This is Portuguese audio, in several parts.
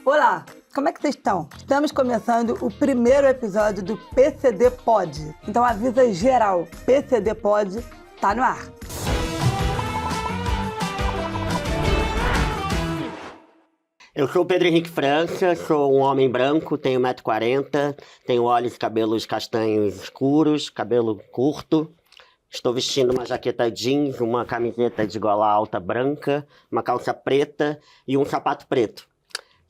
Olá, como é que vocês estão? Estamos começando o primeiro episódio do PCD Pod. Então avisa geral, PCD Pod tá no ar. Eu sou o Pedro Henrique França, sou um homem branco, tenho 1,40 m, tenho olhos e cabelos castanhos escuros, cabelo curto. Estou vestindo uma jaqueta jeans, uma camiseta de gola alta branca, uma calça preta e um sapato preto.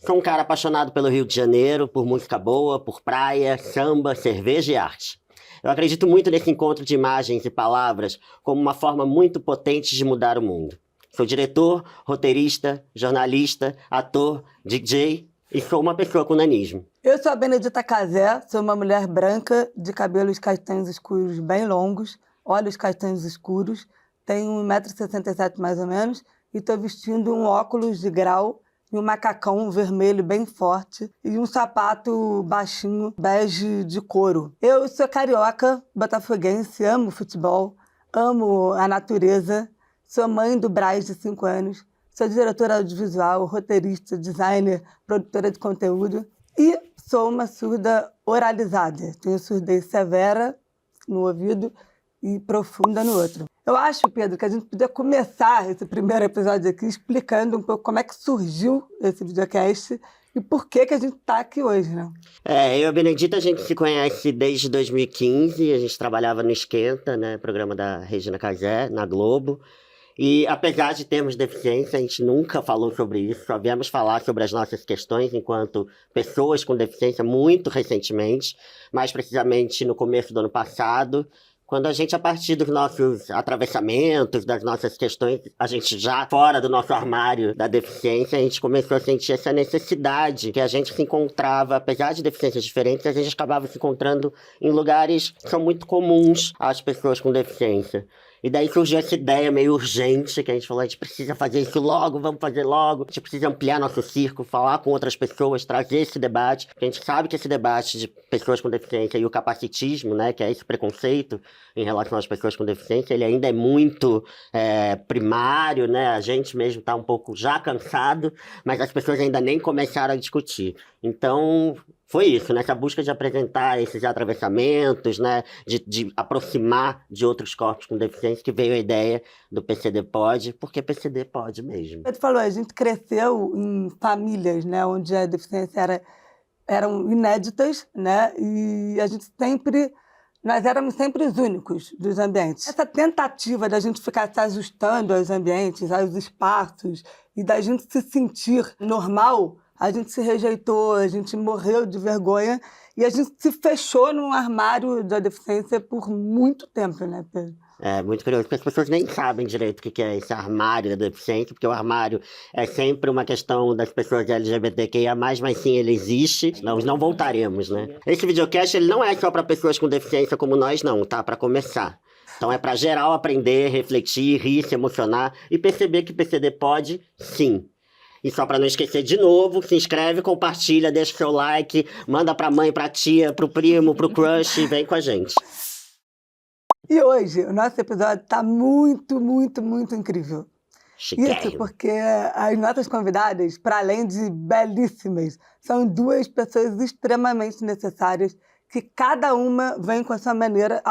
Sou um cara apaixonado pelo Rio de Janeiro, por música boa, por praia, samba, cerveja e arte. Eu acredito muito nesse encontro de imagens e palavras como uma forma muito potente de mudar o mundo. Sou diretor, roteirista, jornalista, ator, DJ e sou uma pessoa com nanismo. Eu sou a Benedita Cazé, sou uma mulher branca de cabelos castanhos escuros bem longos, olhos castanhos escuros, tenho 1,67 m mais ou menos e estou vestindo um óculos de grau e um macacão vermelho bem forte e um sapato baixinho bege de couro. Eu sou carioca, botafoguense, amo futebol, amo a natureza. Sou mãe do Braz, de 5 anos, sou diretora audiovisual, roteirista, designer, produtora de conteúdo e sou uma surda oralizada. Tenho surdez severa no ouvido e profunda no outro. Eu acho, Pedro, que a gente podia começar esse primeiro episódio aqui explicando um pouco como é que surgiu esse videocast e por que a gente está aqui hoje, né? Eu e a Benedita, a gente se conhece desde 2015, a gente trabalhava no Esquenta, né, programa da Regina Casé, na Globo. E apesar de termos deficiência, a gente nunca falou sobre isso, só viemos falar sobre as nossas questões enquanto pessoas com deficiência muito recentemente, mais precisamente no começo do ano passado, quando a gente, a partir dos nossos atravessamentos, das nossas questões, a gente já fora do nosso armário da deficiência, a gente começou a sentir essa necessidade que a gente se encontrava, apesar de deficiências diferentes, a gente acabava se encontrando em lugares que são muito comuns às pessoas com deficiência. E daí surgiu essa ideia meio urgente, que a gente falou, a gente precisa fazer isso logo, vamos fazer logo. A gente precisa ampliar nosso círculo, falar com outras pessoas, trazer esse debate. Porque a gente sabe que esse debate de pessoas com deficiência e o capacitismo, né, que é esse preconceito em relação às pessoas com deficiência, ele ainda é muito primário, né? A gente mesmo está um pouco já cansado, mas as pessoas ainda nem começaram a discutir. Então, foi isso, nessa busca de apresentar esses atravessamentos, né, de aproximar de outros corpos com deficiência, que veio a ideia do PCD Pod, porque PCD pode mesmo. Você falou, a gente cresceu em famílias, né, onde a deficiência eram inéditas, né, e nós éramos sempre os únicos dos ambientes. Essa tentativa da gente ficar se ajustando aos ambientes, aos espaços, e da gente se sentir normal, a gente se rejeitou, a gente morreu de vergonha e a gente se fechou num armário da deficiência por muito tempo, né, Pedro? É muito curioso, porque as pessoas nem sabem direito o que é esse armário da deficiência, porque o armário é sempre uma questão das pessoas LGBTQIA+, mas sim, ele existe, nós não voltaremos, né? Esse videocast, ele não é só para pessoas com deficiência como nós, não, tá? Para começar. Então é para geral aprender, refletir, rir, se emocionar e perceber que PCD pode, sim. E só para não esquecer de novo, se inscreve, compartilha, deixa seu like, manda pra mãe, pra tia, pro primo, pro crush e vem com a gente. E hoje, o nosso episódio tá muito, muito, muito incrível. Chiquérrimo. Isso porque as nossas convidadas, para além de belíssimas, são duas pessoas extremamente necessárias que cada uma vem com a sua maneira,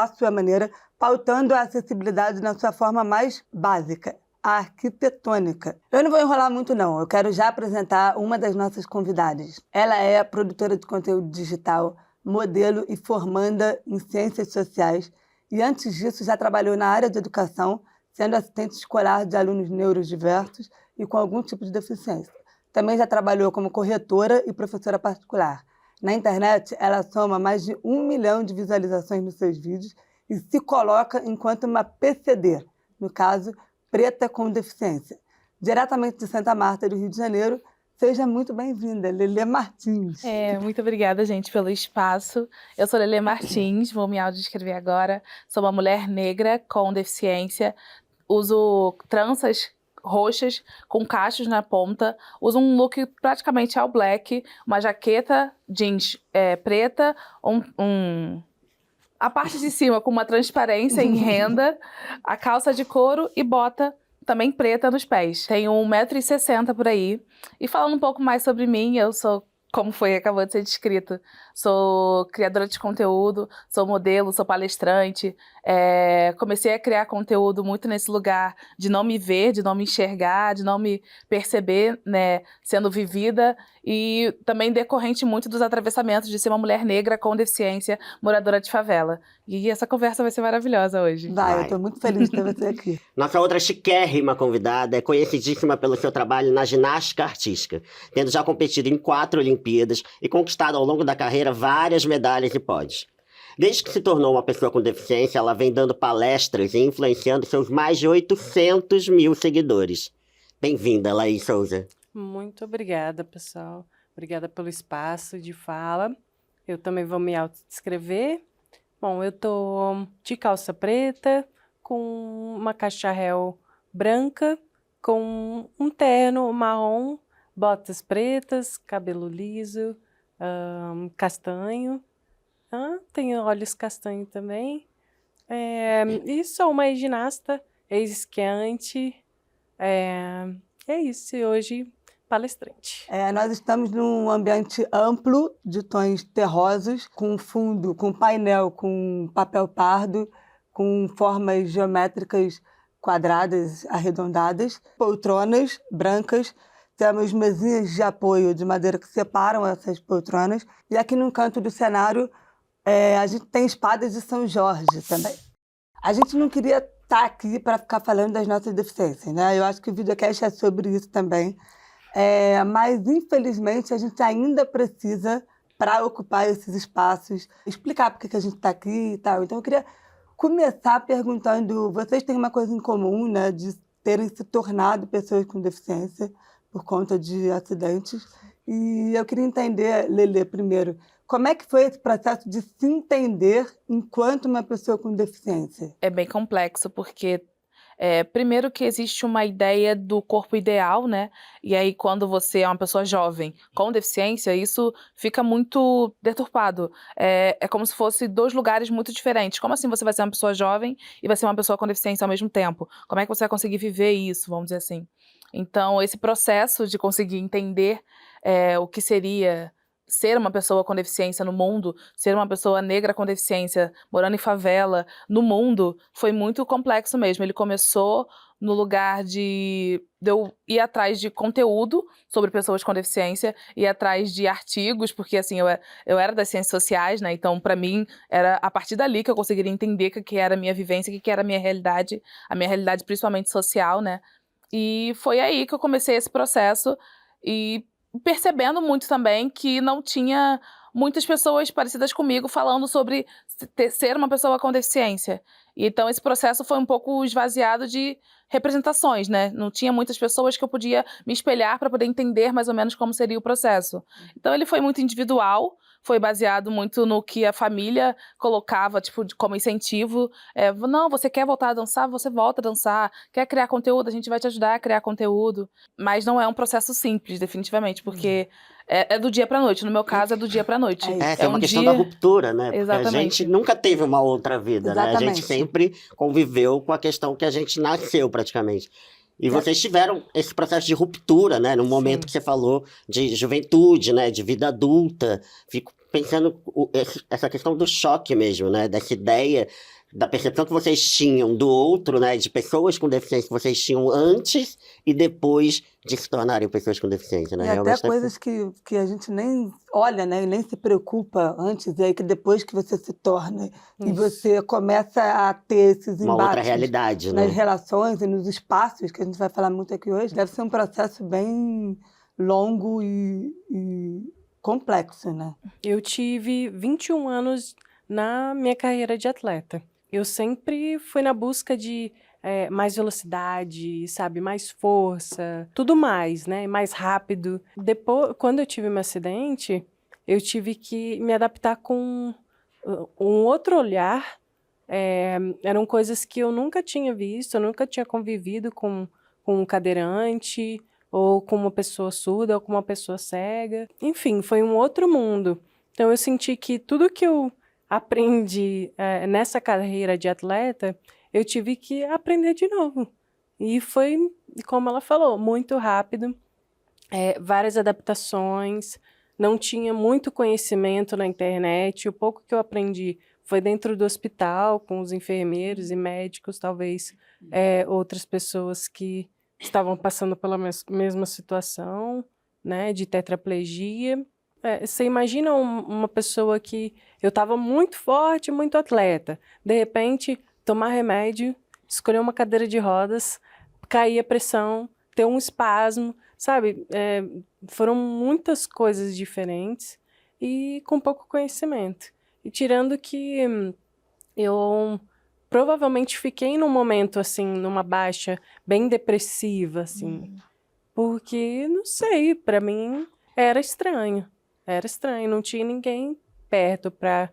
pautando a acessibilidade na sua forma mais básica, a arquitetônica. Eu não vou enrolar muito, não. Eu quero já apresentar uma das nossas convidadas. Ela é produtora de conteúdo digital, modelo e formanda em ciências sociais. E antes disso, já trabalhou na área de educação, sendo assistente escolar de alunos neurodiversos e com algum tipo de deficiência. Também já trabalhou como corretora e professora particular. Na internet, ela soma mais de 1 milhão de visualizações nos seus vídeos e se coloca enquanto uma PCD, no caso, preta com deficiência. Diretamente de Santa Marta, do Rio de Janeiro, seja muito bem-vinda, Lelê Martins. Muito obrigada, gente, pelo espaço. Eu sou Lelê Martins, vou me audiodescrever agora. Sou uma mulher negra com deficiência, uso tranças roxas com cachos na ponta, uso um look praticamente all black, uma jaqueta jeans preta, a parte de cima com uma transparência em renda, a calça de couro e bota também preta nos pés. Tenho 1,60 m por aí. E falando um pouco mais sobre mim, eu sou, como acabou de ser descrito, sou criadora de conteúdo, sou modelo, sou palestrante. Comecei a criar conteúdo muito nesse lugar de não me ver, de não me enxergar, de não me perceber, né, sendo vivida, e também decorrente muito dos atravessamentos de ser uma mulher negra com deficiência, moradora de favela. E essa conversa vai ser maravilhosa hoje. Vai, eu tô muito feliz de ter você aqui. Nossa outra chiquérrima convidada é conhecidíssima pelo seu trabalho na ginástica artística, tendo já competido em 4 Olimpíadas e conquistado ao longo da carreira várias medalhas e pódios. Desde que se tornou uma pessoa com deficiência, ela vem dando palestras e influenciando seus mais de 800 mil seguidores. Bem-vinda, Laís Souza. Muito obrigada, pessoal. Obrigada pelo espaço de fala. Eu também vou me autodescrever. Bom, eu tô de calça preta, com uma cacharel branca, com um terno marrom, botas pretas, cabelo liso, castanho. Tenho olhos castanhos também. E sou uma ginasta, ex-esquiante. É isso, e hoje palestrante. Nós estamos num ambiente amplo de tons terrosos, com fundo, com painel, com papel pardo, com formas geométricas quadradas, arredondadas, poltronas brancas. Temos mesinhas de apoio de madeira que separam essas poltronas. E aqui no canto do cenário, a gente tem espadas de São Jorge também. A gente não queria estar aqui para ficar falando das nossas deficiências, né? Eu acho que o videocast é sobre isso também. Mas, infelizmente, a gente ainda precisa, para ocupar esses espaços, explicar por que a gente está aqui e tal. Então, eu queria começar perguntando, vocês têm uma coisa em comum, né, de terem se tornado pessoas com deficiência por conta de acidentes. E eu queria entender, Lelê, primeiro, como é que foi esse processo de se entender enquanto uma pessoa com deficiência? É bem complexo, porque primeiro que existe uma ideia do corpo ideal, né? E aí, quando você é uma pessoa jovem com deficiência, isso fica muito deturpado. É como se fosse 2 lugares muito diferentes. Como assim você vai ser uma pessoa jovem e vai ser uma pessoa com deficiência ao mesmo tempo? Como é que você vai conseguir viver isso, vamos dizer assim? Então, esse processo de conseguir entender o que seria ser uma pessoa com deficiência no mundo, ser uma pessoa negra com deficiência, morando em favela, no mundo, foi muito complexo mesmo. Ele começou no lugar de eu ir atrás de conteúdo sobre pessoas com deficiência, ir atrás de artigos, porque assim, eu era das ciências sociais, né? Então, para mim, era a partir dali que eu conseguiria entender o que era a minha vivência, o que era a minha realidade principalmente social, né? E foi aí que eu comecei esse processo e percebendo muito também que não tinha muitas pessoas parecidas comigo falando sobre ser uma pessoa com deficiência. E então esse processo foi um pouco esvaziado de representações, né? Não tinha muitas pessoas que eu podia me espelhar para poder entender mais ou menos como seria o processo. Então ele foi muito individual, foi baseado muito no que a família colocava, tipo, como incentivo. Não, você quer voltar a dançar? Você volta a dançar. Quer criar conteúdo? A gente vai te ajudar a criar conteúdo. Mas não é um processo simples, definitivamente, porque é do dia pra noite. No meu caso, é do dia pra noite. É uma questão da ruptura, né? Porque Exatamente. a gente nunca teve uma outra vida, Exatamente. né? A gente sempre conviveu com a questão que a gente nasceu, praticamente. E vocês tiveram esse processo de ruptura, né? No momento que você falou de juventude, né? De vida adulta. Fico pensando essa questão do choque mesmo, né? Dessa ideia, da percepção que vocês tinham do outro, né? De pessoas com deficiência que vocês tinham antes e depois de se tornarem pessoas com deficiência, né? E até coisas que a gente nem olha, né? E nem se preocupa antes, e aí que depois que você se torna e você começa a ter esses embates uma outra realidade, né? nas relações e nos espaços, que a gente vai falar muito aqui hoje, deve ser um processo bem longo e complexo, né? Eu tive 21 anos na minha carreira de atleta. Eu sempre fui na busca de mais velocidade, sabe? Mais força, tudo mais, né? Mais rápido. Depois, quando eu tive meu acidente, eu tive que me adaptar com um outro olhar. Eram coisas que eu nunca tinha visto, eu nunca tinha convivido com um cadeirante, ou com uma pessoa surda, ou com uma pessoa cega. Enfim, foi um outro mundo. Então, eu senti que tudo que eu aprendi nessa carreira de atleta, eu tive que aprender de novo. E foi, como ela falou, muito rápido, várias adaptações, não tinha muito conhecimento na internet, o pouco que eu aprendi foi dentro do hospital, com os enfermeiros e médicos, talvez outras pessoas que estavam passando pela mesma situação, né, de tetraplegia. Você imagina uma pessoa que eu estava muito forte, muito atleta, de repente tomar remédio, escolher uma cadeira de rodas, cair a pressão, ter um espasmo, sabe? Foram muitas coisas diferentes e com pouco conhecimento. E tirando que eu provavelmente fiquei num momento, assim, numa baixa bem depressiva, assim, porque, não sei, para mim era estranho, não tinha ninguém perto para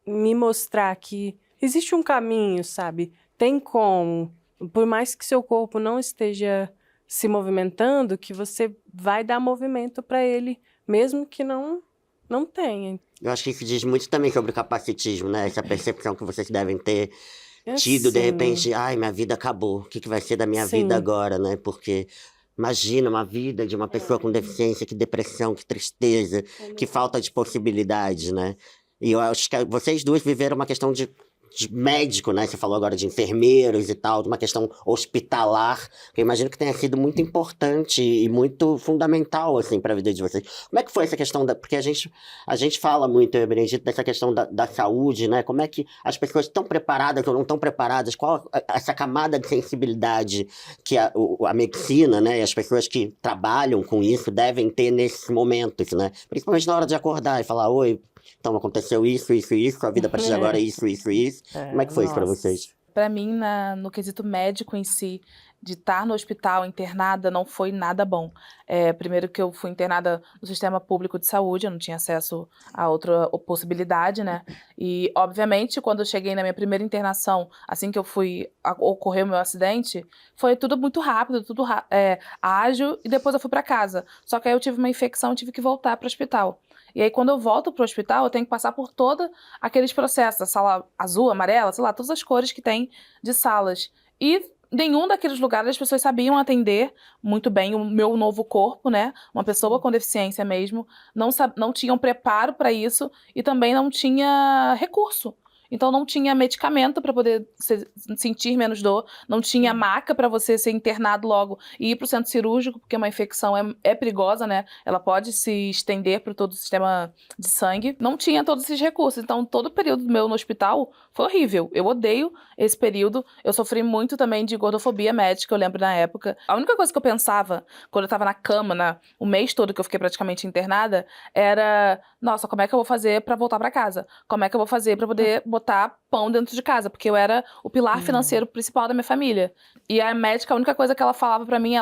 me mostrar que existe um caminho, sabe? Tem como, por mais que seu corpo não esteja se movimentando, que você vai dar movimento para ele, mesmo que não tenha. Eu acho que isso diz muito também sobre o capacitismo, né? Essa percepção que vocês devem ter tido, de Sim. repente, ai, minha vida acabou, o que vai ser da minha vida Sim. agora, né? Porque imagina uma vida de uma pessoa com deficiência, que depressão, que tristeza, que falta de possibilidades, né? E eu acho que vocês duas viveram uma questão de médico, né? Você falou agora de enfermeiros e tal, de uma questão hospitalar, que eu imagino que tenha sido muito importante e muito fundamental, assim, para a vida de vocês. Como é que foi essa questão porque a gente fala muito, Benedito, dessa questão da saúde, né? Como é que as pessoas estão preparadas ou não estão preparadas? Qual essa camada de sensibilidade que a medicina, né? E as pessoas que trabalham com isso devem ter nesses momentos, né? Principalmente na hora de acordar e falar, oi, então aconteceu isso, a vida a partir de agora é isso. Como é que foi isso pra vocês? Para mim, no quesito médico em si, de estar no hospital internada, não foi nada bom. Primeiro que eu fui internada no sistema público de saúde, eu não tinha acesso a outra possibilidade, né? E, obviamente, quando eu cheguei na minha primeira internação, assim que ocorreu o meu acidente, foi tudo muito rápido, tudo ágil, e depois eu fui para casa. Só que aí eu tive uma infecção e tive que voltar para o hospital. E aí, quando eu volto pro hospital, eu tenho que passar por todos aqueles processos, a sala azul, amarela, sei lá, todas as cores que tem de salas. E nenhum daqueles lugares as pessoas sabiam atender muito bem o meu novo corpo, né? Uma pessoa com deficiência mesmo, não tinham preparo para isso e também não tinha recurso. Então não tinha medicamento para poder sentir menos dor, não tinha maca para você ser internado logo e ir para o centro cirúrgico, porque uma infecção é perigosa, né? Ela pode se estender para todo o sistema de sangue. Não tinha todos esses recursos. Então todo o período meu no hospital foi horrível. Eu odeio esse período. Eu sofri muito também de gordofobia médica, eu lembro na época. A única coisa que eu pensava quando eu estava na cama, o mês todo que eu fiquei praticamente internada, era, nossa, como é que eu vou fazer para voltar para casa? Como é que eu vou fazer para poder botar pão dentro de casa, porque eu era o pilar financeiro principal da minha família. E a médica, a única coisa que ela falava pra mim,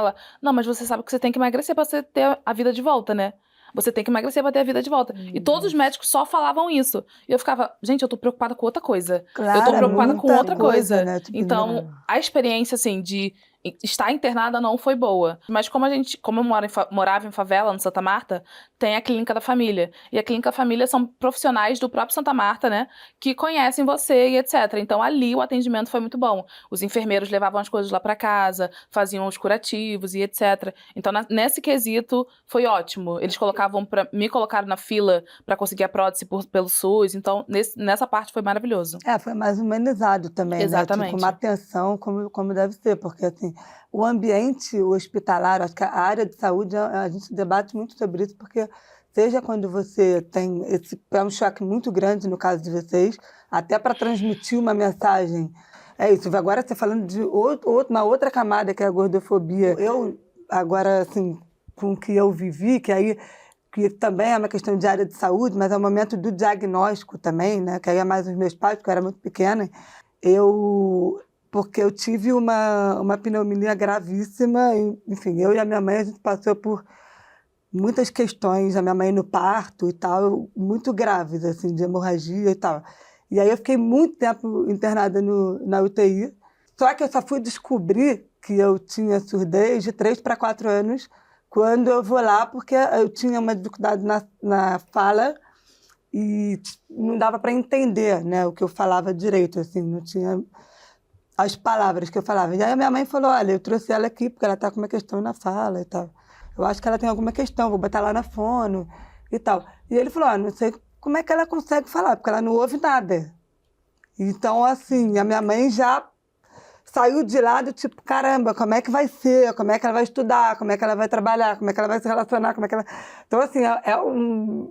não, mas você sabe que você tem que emagrecer pra você ter a vida de volta, né? Você tem que emagrecer pra ter a vida de volta. E todos os médicos só falavam isso. E eu ficava, gente, eu tô preocupada com outra coisa. Claro, Eu tô preocupada com muita outra coisa. né? Tipo, Então, a experiência, assim, de estar internada não foi boa. Mas como eu morava em favela, no Santa Marta, tem a Clínica da Família. E a Clínica da Família são profissionais do próprio Santa Marta, né? Que conhecem você e etc. Então, ali o atendimento foi muito bom. Os enfermeiros levavam as coisas lá pra casa, faziam os curativos e etc. Então, nesse quesito, foi ótimo. Eles me colocaram na fila pra conseguir a prótese pelo SUS. Então, nessa parte foi maravilhoso. Foi mais humanizado também, Exatamente. né? Tipo, uma atenção como deve ser, porque assim, o ambiente hospitalar, acho que a área de saúde, a gente debate muito sobre isso, porque seja quando você tem é um choque muito grande no caso de vocês, até para transmitir uma mensagem. É isso, agora você falando de uma outra camada, que é a gordofobia. Eu, agora, assim, com o que eu vivi, que também é uma questão de área de saúde, mas é o momento do diagnóstico também, né? Que aí é mais os meus pais, porque eu era muito pequena. Porque eu tive uma pneumonia gravíssima, enfim, eu e a minha mãe, a gente passou por muitas questões, a minha mãe no parto e tal, muito graves, assim, de hemorragia e tal. E aí eu fiquei muito tempo internada na UTI, só que eu só fui descobrir que eu tinha surdez de 3 para 4 anos, quando eu vou lá, porque eu tinha uma dificuldade na fala e não dava para entender, né, o que eu falava direito, assim, não tinha... as palavras que eu falava. E aí a minha mãe falou, olha, eu trouxe ela aqui porque ela está com uma questão na fala e tal. Eu acho que ela tem alguma questão, vou botar lá na fono e tal. E ele falou, não sei como é que ela consegue falar, porque ela não ouve nada. Então, assim, a minha mãe já saiu de lá do tipo, caramba, como é que vai ser? Como é que ela vai estudar? Como é que ela vai trabalhar? Como é que ela vai se relacionar? Como é que ela... Então, assim,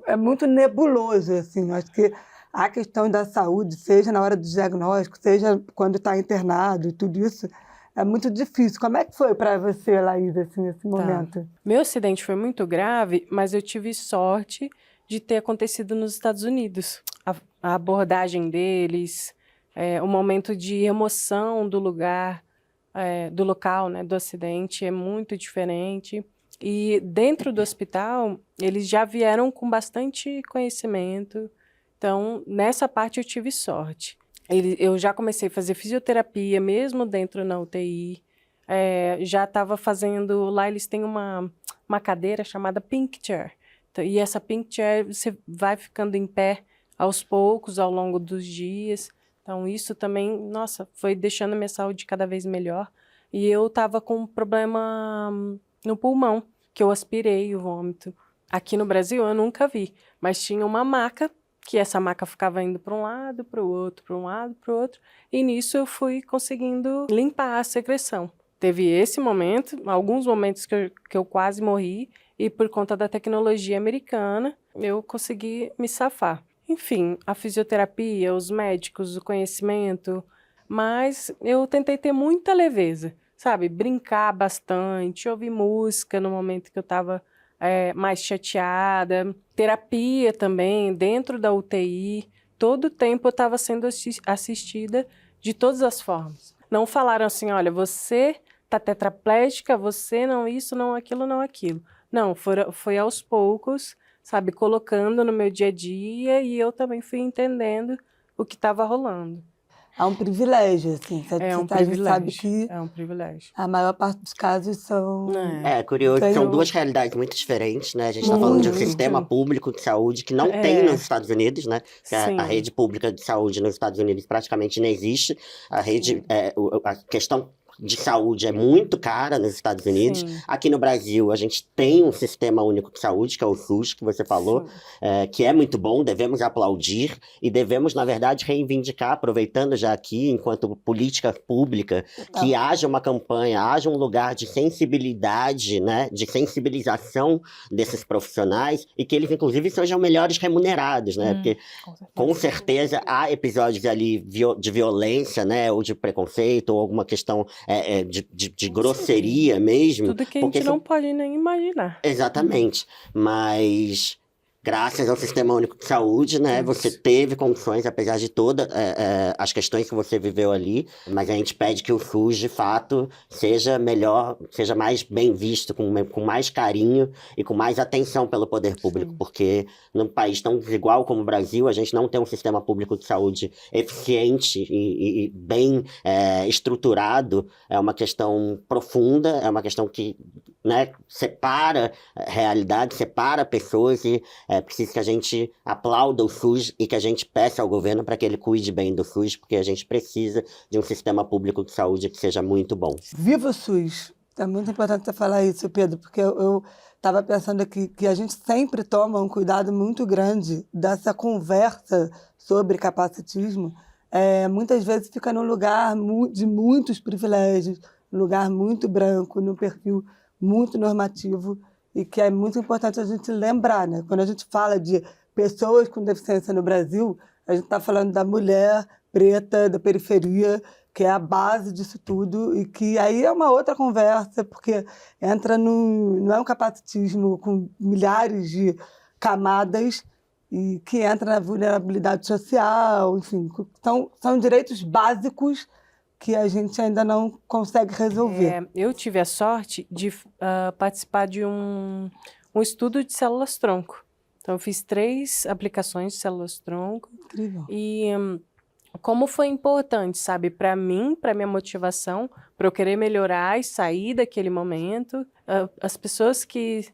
é muito nebuloso, assim. Acho que a questão da saúde, seja na hora do diagnóstico, seja quando está internado e tudo isso, é muito difícil. Como é que foi para você, Laís, assim, nesse momento? Meu acidente foi muito grave, mas eu tive sorte de ter acontecido nos Estados Unidos. A abordagem deles, o momento de emoção do lugar, do local, né, do acidente é muito diferente. E dentro do hospital, eles já vieram com bastante conhecimento. Então, nessa parte eu tive sorte. Eu já comecei a fazer fisioterapia, mesmo dentro na UTI. Já estava fazendo... Lá eles têm uma cadeira chamada Pink Chair. Então, e essa Pink Chair, você vai ficando em pé aos poucos, ao longo dos dias. Então, isso também, nossa, foi deixando a minha saúde cada vez melhor. E eu estava com um problema no pulmão, que eu aspirei o vômito. Aqui no Brasil eu nunca vi, mas tinha uma maca, que essa maca ficava indo para um lado, para o outro, para um lado, para o outro. E nisso eu fui conseguindo limpar a secreção. Teve esse momento, alguns momentos que eu quase morri, e por conta da tecnologia americana, eu consegui me safar. Enfim, a fisioterapia, os médicos, o conhecimento, mas eu tentei ter muita leveza, sabe? Brincar bastante, ouvir música no momento que eu estava mais chateada. Terapia também, dentro da UTI. Todo o tempo eu estava sendo assistida de todas as formas. Não falaram assim, olha, você está tetraplégica, você não isso, não aquilo, não aquilo. Não, foi aos poucos, sabe, colocando no meu dia a dia e eu também fui entendendo o que estava rolando. É um privilégio, assim. É um A gente sabe privilégio. que É um privilégio. a maior parte dos casos são... É curioso, Tem são o- duas realidades muito diferentes, né? A gente está falando de um Muito. sistema público de saúde que não tem nos Estados Unidos, né? Que Sim. a rede pública de saúde nos Estados Unidos praticamente não existe. A rede, a questão de saúde é muito cara nos Estados Unidos. Sim. Aqui no Brasil, a gente tem um sistema único de saúde, que é o SUS, que você falou, que é muito bom, devemos aplaudir e devemos, na verdade, reivindicar, aproveitando já aqui, enquanto política pública, que haja uma campanha, haja um lugar de sensibilidade, né, de sensibilização desses profissionais e que eles, inclusive, sejam melhores remunerados, né, porque com certeza há episódios ali de violência, né, ou de preconceito, ou alguma questão de grosseria mesmo. Tudo que a porque gente não pode nem imaginar. Exatamente, mas graças ao Sistema Único de Saúde, né, você teve condições, apesar de todas as questões que você viveu ali, mas a gente pede que o SUS, de fato, seja melhor, seja mais bem visto, com mais carinho e com mais atenção pelo poder público, porque num país tão desigual como o Brasil, a gente não tem um sistema público de saúde eficiente e bem estruturado, é uma questão profunda, é uma questão que, né, separa realidade, separa pessoas e é preciso que a gente aplauda o SUS e que a gente peça ao governo para que ele cuide bem do SUS, porque a gente precisa de um sistema público de saúde que seja muito bom. Viva o SUS! É muito importante você falar isso, Pedro, porque eu estava pensando aqui que a gente sempre toma um cuidado muito grande dessa conversa sobre capacitismo. Muitas vezes fica num lugar de muitos privilégios, num lugar muito branco, num perfil muito normativo, e que é muito importante a gente lembrar, né? Quando a gente fala de pessoas com deficiência no Brasil, a gente está falando da mulher preta, da periferia, que é a base disso tudo, e que aí é uma outra conversa, porque entra não é um capacitismo com milhares de camadas, e que entra na vulnerabilidade social, enfim, são direitos básicos que a gente ainda não consegue resolver. Eu tive a sorte de participar de um estudo de células-tronco. Então, eu fiz 3 aplicações de células-tronco. Incrível. E como foi importante, sabe, para mim, para minha motivação, para eu querer melhorar e sair daquele momento. As pessoas que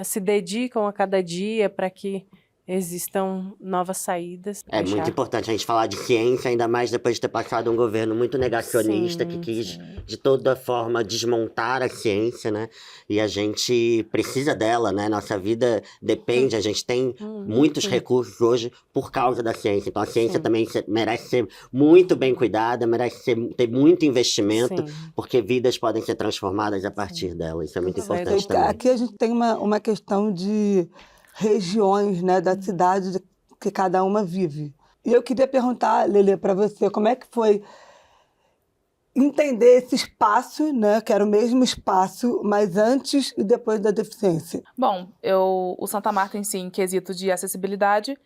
se dedicam a cada dia para que existam novas saídas. É muito importante a gente falar de ciência, ainda mais depois de ter passado um governo muito negacionista, que quis, de toda forma, desmontar a ciência, né? E a gente precisa dela, né? Nossa vida depende, a gente tem muitos recursos hoje por causa da ciência. Então, a ciência também merece ser muito bem cuidada, merece ter muito investimento, porque vidas podem ser transformadas a partir dela. Isso é muito importante também. Aqui a gente tem uma questão de regiões, né, da cidade que cada uma vive. E eu queria perguntar, Lelê, para você, como é que foi entender esse espaço, né, que era o mesmo espaço, mas antes e depois da deficiência? Bom, o Santa Marta em si, em quesito de acessibilidade,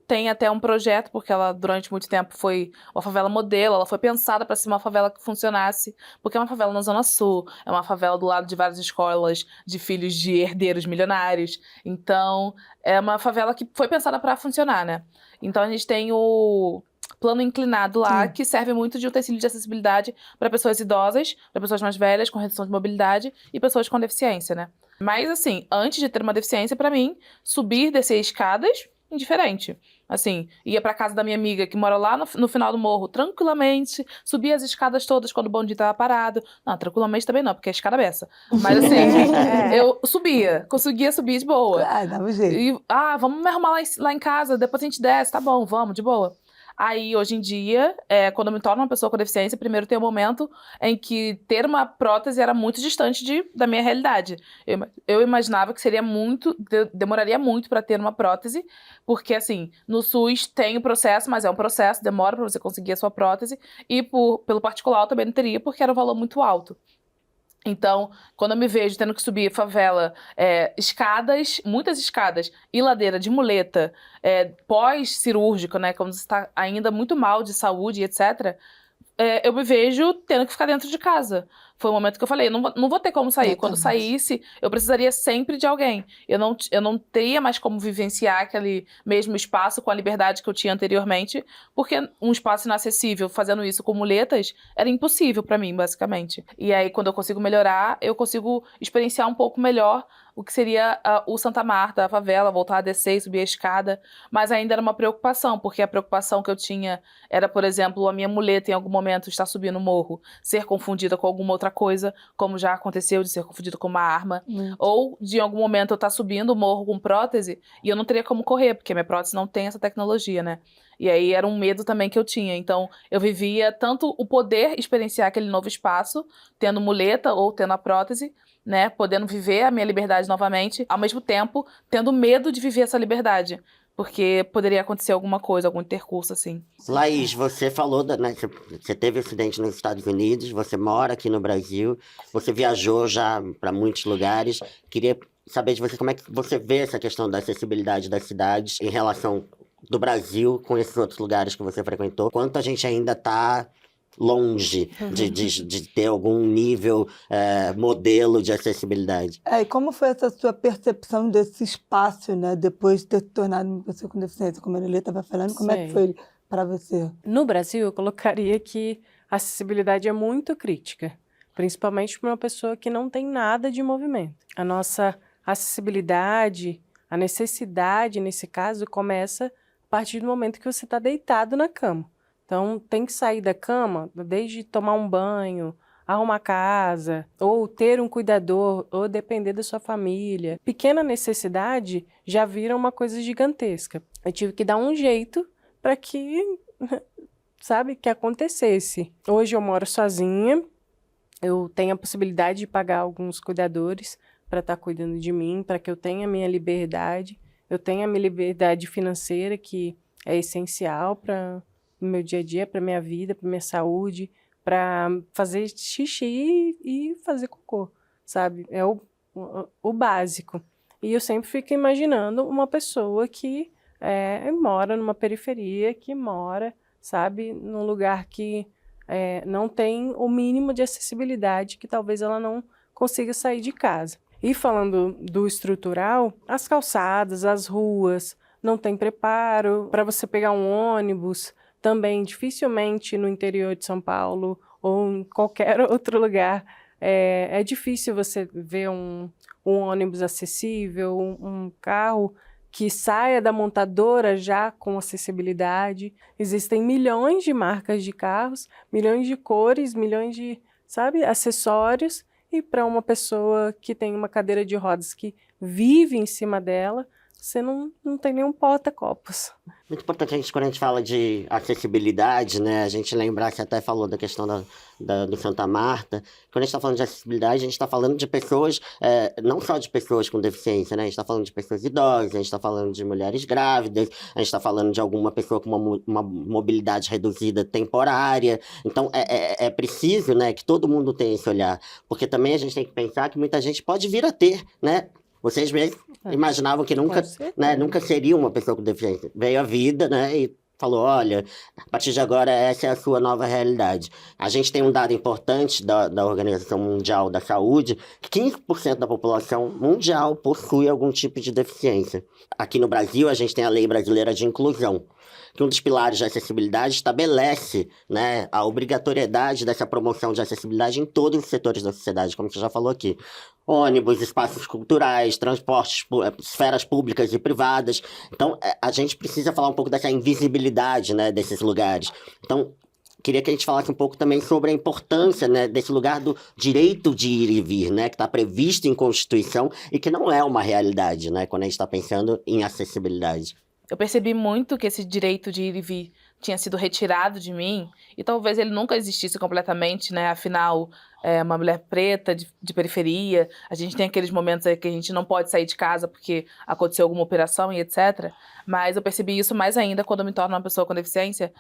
tem até um projeto, porque ela durante muito tempo foi uma favela modelo, ela foi pensada para ser uma favela que funcionasse, porque é uma favela na Zona Sul, é uma favela do lado de várias escolas de filhos de herdeiros milionários, então é uma favela que foi pensada para funcionar, né? Então a gente tem o plano inclinado lá, que serve muito de utensílio de acessibilidade para pessoas idosas, para pessoas mais velhas, com redução de mobilidade e pessoas com deficiência, né? Mas assim, antes de ter uma deficiência, para mim, subir, descer escadas, indiferente. Assim, ia pra casa da minha amiga que mora lá no final do morro, tranquilamente, subia as escadas todas quando o bonde tava parado. Não, tranquilamente também não, porque a escada é essa. Mas assim, eu subia, conseguia subir de boa. Ah, dava jeito. E, vamos me arrumar lá em casa, depois a gente desce, tá bom, vamos, de boa. Aí, hoje em dia, quando eu me torno uma pessoa com deficiência, primeiro tem um momento em que ter uma prótese era muito distante da minha realidade. Eu imaginava que demoraria muito para ter uma prótese, porque, assim, no SUS tem o processo, mas é um processo, demora para você conseguir a sua prótese, e pelo particular eu também não teria, porque era um valor muito alto. Então, quando eu me vejo tendo que subir favela, escadas, muitas escadas, e ladeira de muleta, pós-cirúrgico, né, quando você está ainda muito mal de saúde, etc., eu me vejo tendo que ficar dentro de casa. Foi o momento que eu falei, não vou ter como sair. Quando saísse, eu precisaria sempre de alguém. Eu não teria mais como vivenciar aquele mesmo espaço com a liberdade que eu tinha anteriormente, porque um espaço inacessível, fazendo isso com muletas, era impossível para mim, basicamente. E aí, quando eu consigo melhorar, eu consigo experienciar um pouco melhor o que seria o Santa Marta, a favela, voltar a descer e subir a escada. Mas ainda era uma preocupação, porque a preocupação que eu tinha era, por exemplo, a minha muleta em algum momento estar subindo o morro, ser confundida com alguma outra coisa, como já aconteceu de ser confundida com uma arma. Ou de em algum momento eu estar subindo o morro com prótese e eu não teria como correr, porque minha prótese não tem essa tecnologia, né? E aí era um medo também que eu tinha. Então eu vivia tanto o poder experienciar aquele novo espaço, tendo muleta ou tendo a prótese, né, podendo viver a minha liberdade novamente, ao mesmo tempo tendo medo de viver essa liberdade, porque poderia acontecer alguma coisa, algum intercurso assim. Laís, você falou, né, você teve acidente nos Estados Unidos, você mora aqui no Brasil, você viajou já para muitos lugares. Queria saber de você como é que você vê essa questão da acessibilidade das cidades em relação do Brasil com esses outros lugares que você frequentou. Quanto a gente ainda está longe de ter algum nível, modelo de acessibilidade. E como foi essa sua percepção desse espaço, né, depois de ter se tornado uma pessoa com deficiência? Como a Lelê estava falando, como é que foi para você? No Brasil, eu colocaria que a acessibilidade é muito crítica, principalmente para uma pessoa que não tem nada de movimento. A nossa acessibilidade, a necessidade, nesse caso, começa a partir do momento que você está deitado na cama. Então, tem que sair da cama, desde tomar um banho, arrumar casa, ou ter um cuidador, ou depender da sua família. Pequena necessidade já vira uma coisa gigantesca. Eu tive que dar um jeito para que, que acontecesse. Hoje eu moro sozinha, eu tenho a possibilidade de pagar alguns cuidadores para estar cuidando de mim, para que eu tenha a minha liberdade. Eu tenho a minha liberdade financeira, que é essencial para no meu dia a dia, para minha vida, para minha saúde, para fazer xixi e fazer cocô, sabe? É o básico. E eu sempre fico imaginando uma pessoa que mora numa periferia, que mora, sabe, num lugar que não tem o mínimo de acessibilidade, que talvez ela não consiga sair de casa. E falando do estrutural, as calçadas, as ruas, não tem preparo para você pegar um ônibus. Também, dificilmente no interior de São Paulo ou em qualquer outro lugar, é difícil você ver um ônibus acessível, um carro que saia da montadora já com acessibilidade. Existem milhões de marcas de carros, milhões de cores, milhões de, sabe, acessórios. E para uma pessoa que tem uma cadeira de rodas que vive em cima dela, você não tem nenhum porta-copos. Muito importante quando a gente fala de acessibilidade, né? A gente lembrar que até falou da questão do Santa Marta. Quando a gente está falando de acessibilidade, a gente está falando de pessoas, não só de pessoas com deficiência, né? A gente está falando de pessoas idosas, a gente está falando de mulheres grávidas, a gente está falando de alguma pessoa com uma mobilidade reduzida temporária. Então, é preciso, né, que todo mundo tenha esse olhar. Porque também a gente tem que pensar que muita gente pode vir a ter, né? Vocês mesmos imaginavam que nunca seria uma pessoa com deficiência. Veio a vida, né, e falou, olha, a partir de agora essa é a sua nova realidade. A gente tem um dado importante da Organização Mundial da Saúde, que 15% da população mundial possui algum tipo de deficiência. Aqui no Brasil, a gente tem a Lei Brasileira de Inclusão, que um dos pilares de acessibilidade estabelece, né, a obrigatoriedade dessa promoção de acessibilidade em todos os setores da sociedade, como você já falou aqui. Ônibus, espaços culturais, transportes, esferas públicas e privadas. Então, a gente precisa falar um pouco dessa invisibilidade, né, desses lugares. Então, queria que a gente falasse um pouco também sobre a importância, né, desse lugar do direito de ir e vir, né, que está previsto em Constituição e que não é uma realidade, né, quando a gente está pensando em acessibilidade. Eu percebi muito que esse direito de ir e vir tinha sido retirado de mim, e talvez ele nunca existisse completamente, né? Afinal, uma mulher preta, de periferia, a gente tem aqueles momentos aí que a gente não pode sair de casa porque aconteceu alguma operação e etc. Mas eu percebi isso mais ainda quando eu me torno uma pessoa com deficiência,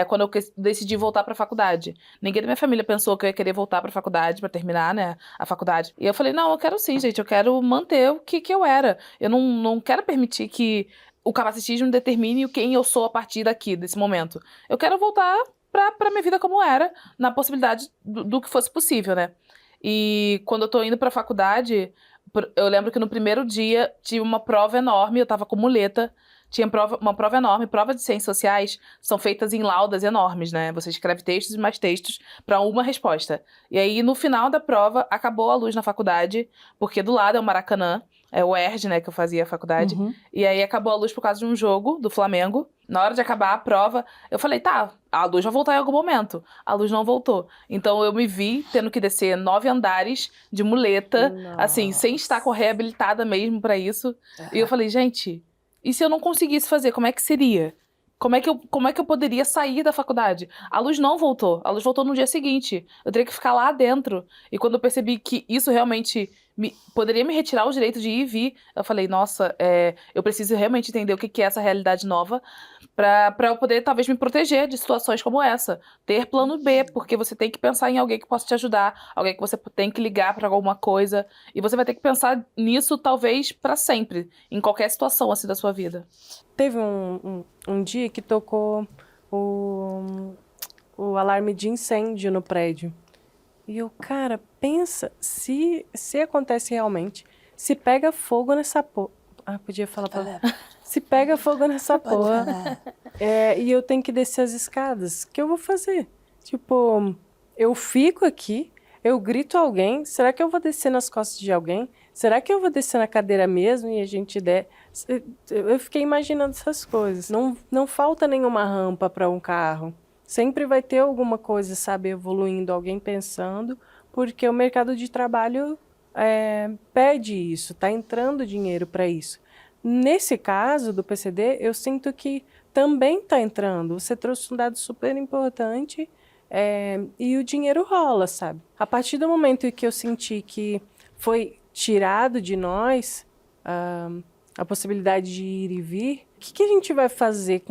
quando eu decidi voltar para a faculdade. Ninguém da minha família pensou que eu ia querer voltar para a faculdade, para terminar, né, a faculdade. E eu falei, não, eu quero sim, gente, eu quero manter o que eu era. Eu não quero permitir que o capacitismo determine quem eu sou a partir daqui, desse momento. Eu quero voltar pra minha vida como era, na possibilidade do que fosse possível, né? E quando eu tô indo pra faculdade, eu lembro que no primeiro dia tive uma prova enorme, eu tava com muleta, tinha uma prova enorme, prova de ciências sociais são feitas em laudas enormes, né? Você escreve textos e mais textos para uma resposta. E aí, no final da prova, acabou a luz na faculdade, porque do lado é o Maracanã, é o ERJ, né, que eu fazia a faculdade. Uhum. E aí acabou a luz por causa de um jogo do Flamengo. Na hora de acabar a prova, eu falei, tá, a luz vai voltar em algum momento. A luz não voltou. Então eu me vi tendo que descer 9 andares de muleta, assim, sem estar reabilitada mesmo pra isso. E eu falei, gente, e se eu não conseguisse fazer, como é que seria? Como é que eu poderia sair da faculdade? A luz não voltou. A luz voltou no dia seguinte. Eu teria que ficar lá dentro. E quando eu percebi que isso realmente poderia me retirar o direito de ir e vir, eu falei, nossa, eu preciso realmente entender o que é essa realidade nova pra eu poder, talvez, me proteger de situações como essa. Ter plano B, porque você tem que pensar em alguém que possa te ajudar, alguém que você tem que ligar pra alguma coisa. E você vai ter que pensar nisso, talvez, pra sempre, em qualquer situação, assim, da sua vida. Teve um dia que tocou o alarme de incêndio no prédio. E eu, cara, pensa, se acontece realmente, se pega fogo nessa porra... Ah, podia falar pra... Se pega fogo nessa porra, e eu tenho que descer as escadas, o que eu vou fazer? Tipo, eu fico aqui, eu grito alguém, será que eu vou descer nas costas de alguém? Será que eu vou descer na cadeira mesmo e a gente der... Eu fiquei imaginando essas coisas. Não falta nenhuma rampa para um carro. Sempre vai ter alguma coisa, sabe, evoluindo, alguém pensando, porque o mercado de trabalho pede isso, está entrando dinheiro para isso. Nesse caso do PCD, eu sinto que também está entrando. Você trouxe um dado super importante e o dinheiro rola, sabe? A partir do momento em que eu senti que foi tirado de nós a possibilidade de ir e vir, o que a gente vai fazer?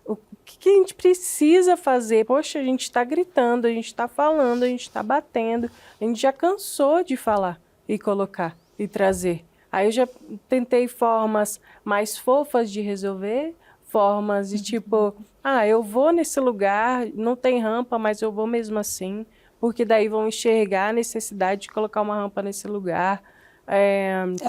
O que a gente precisa fazer? Poxa, a gente está gritando, a gente está falando, a gente está batendo. A gente já cansou de falar e colocar e trazer. Aí eu já tentei formas mais fofas de resolver, formas de tipo, eu vou nesse lugar, não tem rampa, mas eu vou mesmo assim, porque daí vão enxergar a necessidade de colocar uma rampa nesse lugar.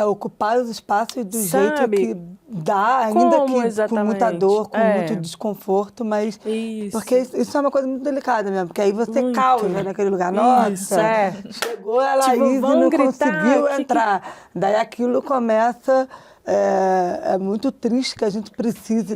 Ocupar os espaços do Sabe? jeito que dá, ainda Como que exatamente? com muita dor, com muito desconforto, mas... Isso. Porque isso é uma coisa muito delicada mesmo, porque aí você Muito. causa naquele lugar. Nossa, Isso, chegou a Laís Tipo, e vão não gritar, conseguiu entrar. Daí aquilo começa é muito triste que a gente precise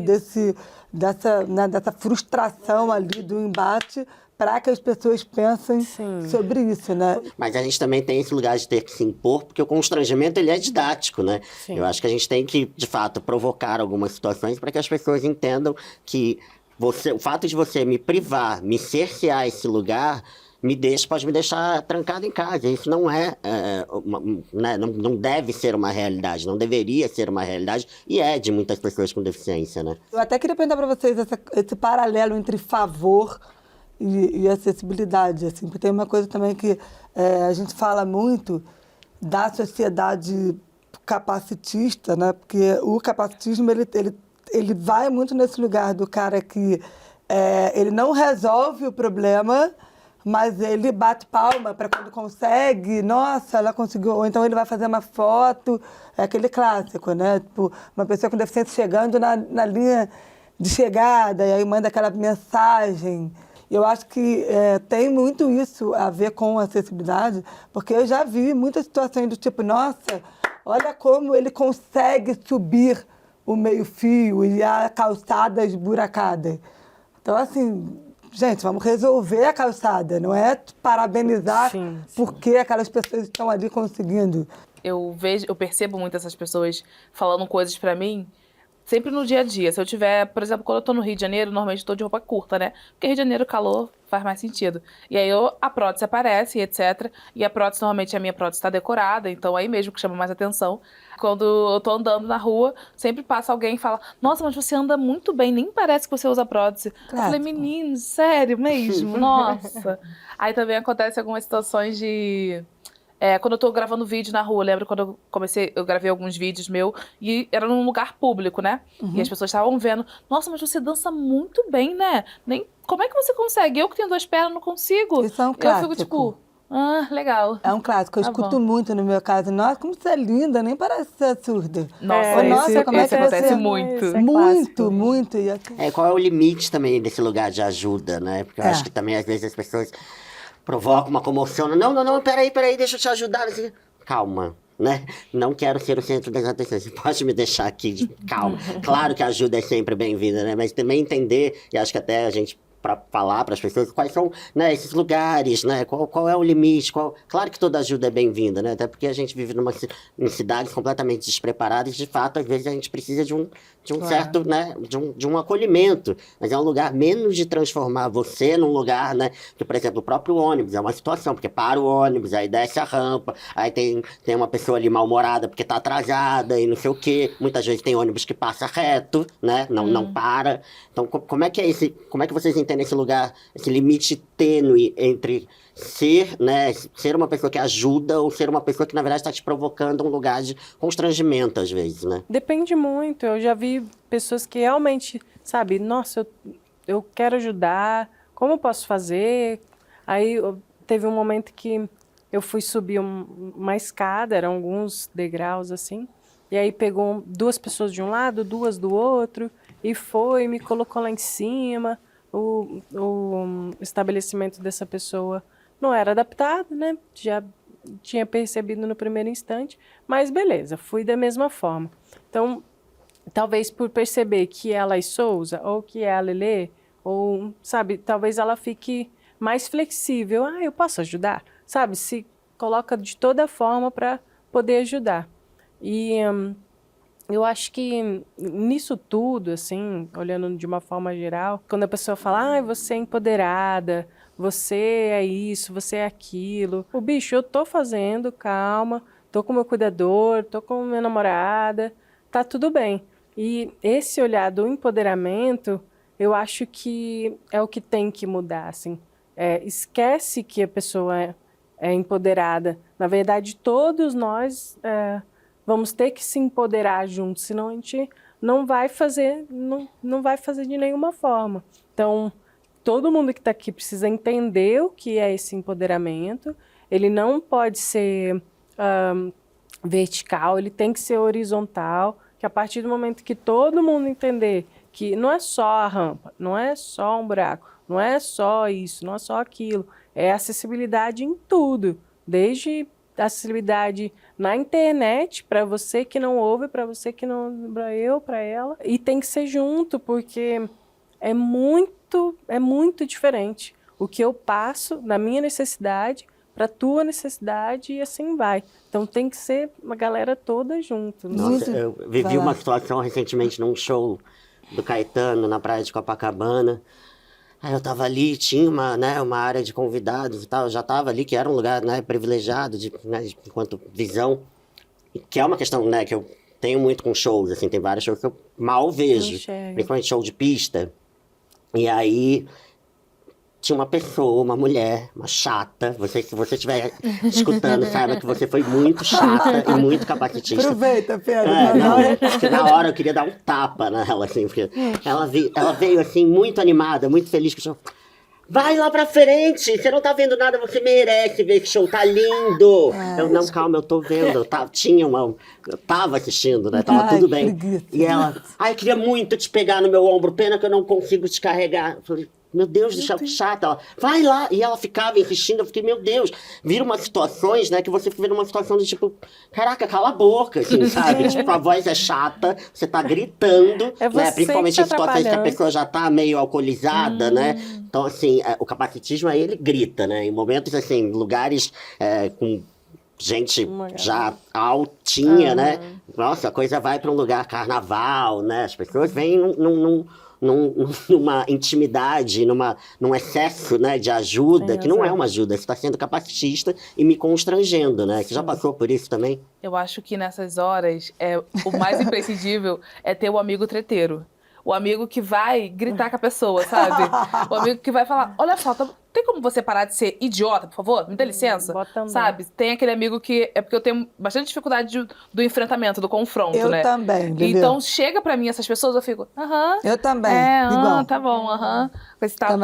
dessa frustração ali do embate para que as pessoas pensem sobre isso, né? Mas a gente também tem esse lugar de ter que se impor, porque o constrangimento ele é didático, né? Sim. Eu acho que a gente tem que, de fato, provocar algumas situações para que as pessoas entendam que o fato de você me privar, me cercear esse lugar, pode me deixar trancado em casa. Isso não né, não deve ser uma realidade, não deveria ser uma realidade, e é de muitas pessoas com deficiência, né? Eu até queria perguntar para vocês esse paralelo entre favor e acessibilidade, assim, porque tem uma coisa também que a gente fala muito da sociedade capacitista, né? Porque o capacitismo ele vai muito nesse lugar do cara que ele não resolve o problema, mas ele bate palma para quando consegue, nossa, ela conseguiu, ou então ele vai fazer uma foto, é aquele clássico, né? Tipo, uma pessoa com deficiência chegando na linha de chegada, e aí manda aquela mensagem. Eu acho que tem muito isso a ver com acessibilidade, porque eu já vi muitas situações do tipo, nossa, olha como ele consegue subir o meio-fio e a calçada esburacada. Então, assim, gente, vamos resolver a calçada, não é parabenizar porque aquelas pessoas estão ali conseguindo. Eu percebo muito essas pessoas falando coisas pra mim, sempre no dia a dia. Se eu tiver, por exemplo, quando eu tô no Rio de Janeiro, normalmente eu tô de roupa curta, né? Porque Rio de Janeiro, calor, faz mais sentido. E aí a prótese aparece, etc. E a prótese, normalmente a minha prótese tá decorada, então aí mesmo que chama mais atenção. Quando eu tô andando na rua, sempre passa alguém e fala, nossa, mas você anda muito bem, nem parece que você usa prótese. Eu falei, menino, sério mesmo? Nossa. Aí também acontece algumas situações de... quando eu tô gravando vídeo na rua, lembro quando eu gravei alguns vídeos meus e era num lugar público, né? E as pessoas estavam vendo, nossa, mas você dança muito bem, né? Como é que você consegue? Eu que tenho 2 pernas não consigo. Isso é um clássico. Eu fico tipo, legal. É um clássico, eu escuto muito no meu caso. Nossa, como você é linda, nem parece ser surda. Nossa, nossa, como é que acontece você... muito. Muito. E assim... Qual é o limite também desse lugar de ajuda, né? Porque eu acho que também, às vezes, as pessoas provocam uma comoção. Não, peraí, deixa eu te ajudar. Calma, né? Não quero ser o centro das atenções. Você pode me deixar aqui, calma. Claro que a ajuda é sempre bem-vinda, né? Mas também entender, e acho que até a gente... para falar para as pessoas quais são, né, esses lugares, né, qual é o limite, claro que toda ajuda é bem-vinda, né, até porque a gente vive em cidades completamente despreparadas e, de fato, às vezes a gente precisa de um certo, né, de um acolhimento, mas é um lugar menos de transformar você num lugar, né, que, por exemplo, o próprio ônibus é uma situação, porque para o ônibus, aí desce a rampa, aí tem uma pessoa ali mal-humorada porque tá atrasada e não sei o quê, muitas vezes tem ônibus que passa reto, né, não para, então como é que vocês entendem esse lugar, esse limite tênue entre ser uma pessoa que ajuda ou ser uma pessoa que, na verdade, está te provocando um lugar de constrangimento, às vezes, né? Depende muito. Eu já vi pessoas que realmente, sabe, nossa, eu quero ajudar, como eu posso fazer? Aí teve um momento que eu fui subir uma escada, eram alguns degraus assim, e aí pegou 2 pessoas de um lado, 2 do outro, e me colocou lá em cima. O estabelecimento dessa pessoa não era adaptado, né? Já tinha percebido no primeiro instante, mas beleza, fui da mesma forma. Então, talvez por perceber que ela é Souza, ou que é a Lelê, ou, sabe, talvez ela fique mais flexível. Eu posso ajudar? Sabe, se coloca de toda forma para poder ajudar. E... eu acho que nisso tudo, assim, olhando de uma forma geral, quando a pessoa fala, você é empoderada, você é isso, você é aquilo. O bicho, eu tô fazendo, calma, tô com meu cuidador, tô com minha namorada, tá tudo bem. E esse olhar do empoderamento, eu acho que é o que tem que mudar, assim. Esquece que a pessoa é empoderada. Na verdade, todos nós... vamos ter que se empoderar juntos, senão a gente não vai fazer de nenhuma forma. Então, todo mundo que está aqui precisa entender o que é esse empoderamento. Ele não pode ser vertical, ele tem que ser horizontal, que a partir do momento que todo mundo entender que não é só a rampa, não é só um buraco, não é só isso, não é só aquilo, é acessibilidade em tudo, desde acessibilidade na internet, para você que não ouve, para você que não... para eu, para ela. E tem que ser junto, porque é muito diferente o que eu passo na minha necessidade para a tua necessidade e assim vai. Então tem que ser uma galera toda junto. Nossa, eu vivi uma situação recentemente num show do Caetano na praia de Copacabana. Aí eu tava ali, tinha uma área de convidados e tal, eu já tava ali, que era um lugar, né, privilegiado enquanto visão, que é uma questão, né, que eu tenho muito com shows, assim, tem vários shows que eu mal vejo, principalmente show de pista. E aí tinha uma pessoa, uma mulher, uma chata, se você estiver escutando, saiba que você foi muito chata e muito capacitista. Aproveita, Pedro. Porque na hora eu queria dar um tapa nela, assim, porque ela veio, assim, muito animada, muito feliz com o show. Vai lá pra frente, você não tá vendo nada, você merece ver esse show, tá lindo. Eu, não, calma, eu tô vendo, eu tava assistindo, né, tava tudo bem. E ela, eu queria muito te pegar no meu ombro, pena que eu não consigo te carregar. Eu falei, meu Deus, deixa chata. Ela, vai lá. E ela ficava insistindo, eu fiquei, meu Deus. Viram umas situações, né, que você fica numa situação de tipo, caraca, cala a boca, assim, sabe? Tipo, a voz é chata, você tá gritando, né? Principalmente em situações que a pessoa já tá meio alcoolizada, né? Então, assim, o capacitismo aí, ele grita, né? Em momentos, assim, lugares com gente já altinha, né? Nossa, a coisa vai pra um lugar carnaval, né? As pessoas vêm numa intimidade, num excesso, né, de ajuda, que não é uma ajuda, você está sendo capacitista e me constrangendo, né? Você já passou por isso também? Eu acho que nessas horas, o mais imprescindível é ter o amigo treteiro. O amigo que vai gritar com a pessoa, sabe? O amigo que vai falar, olha só, tem como você parar de ser idiota, por favor? Me dá licença? Sabe? Tem aquele amigo que... É porque eu tenho bastante dificuldade do enfrentamento, do confronto, né? Eu também, entendeu? Então, chega pra mim essas pessoas, eu fico, Eu também, igual. Tá bom,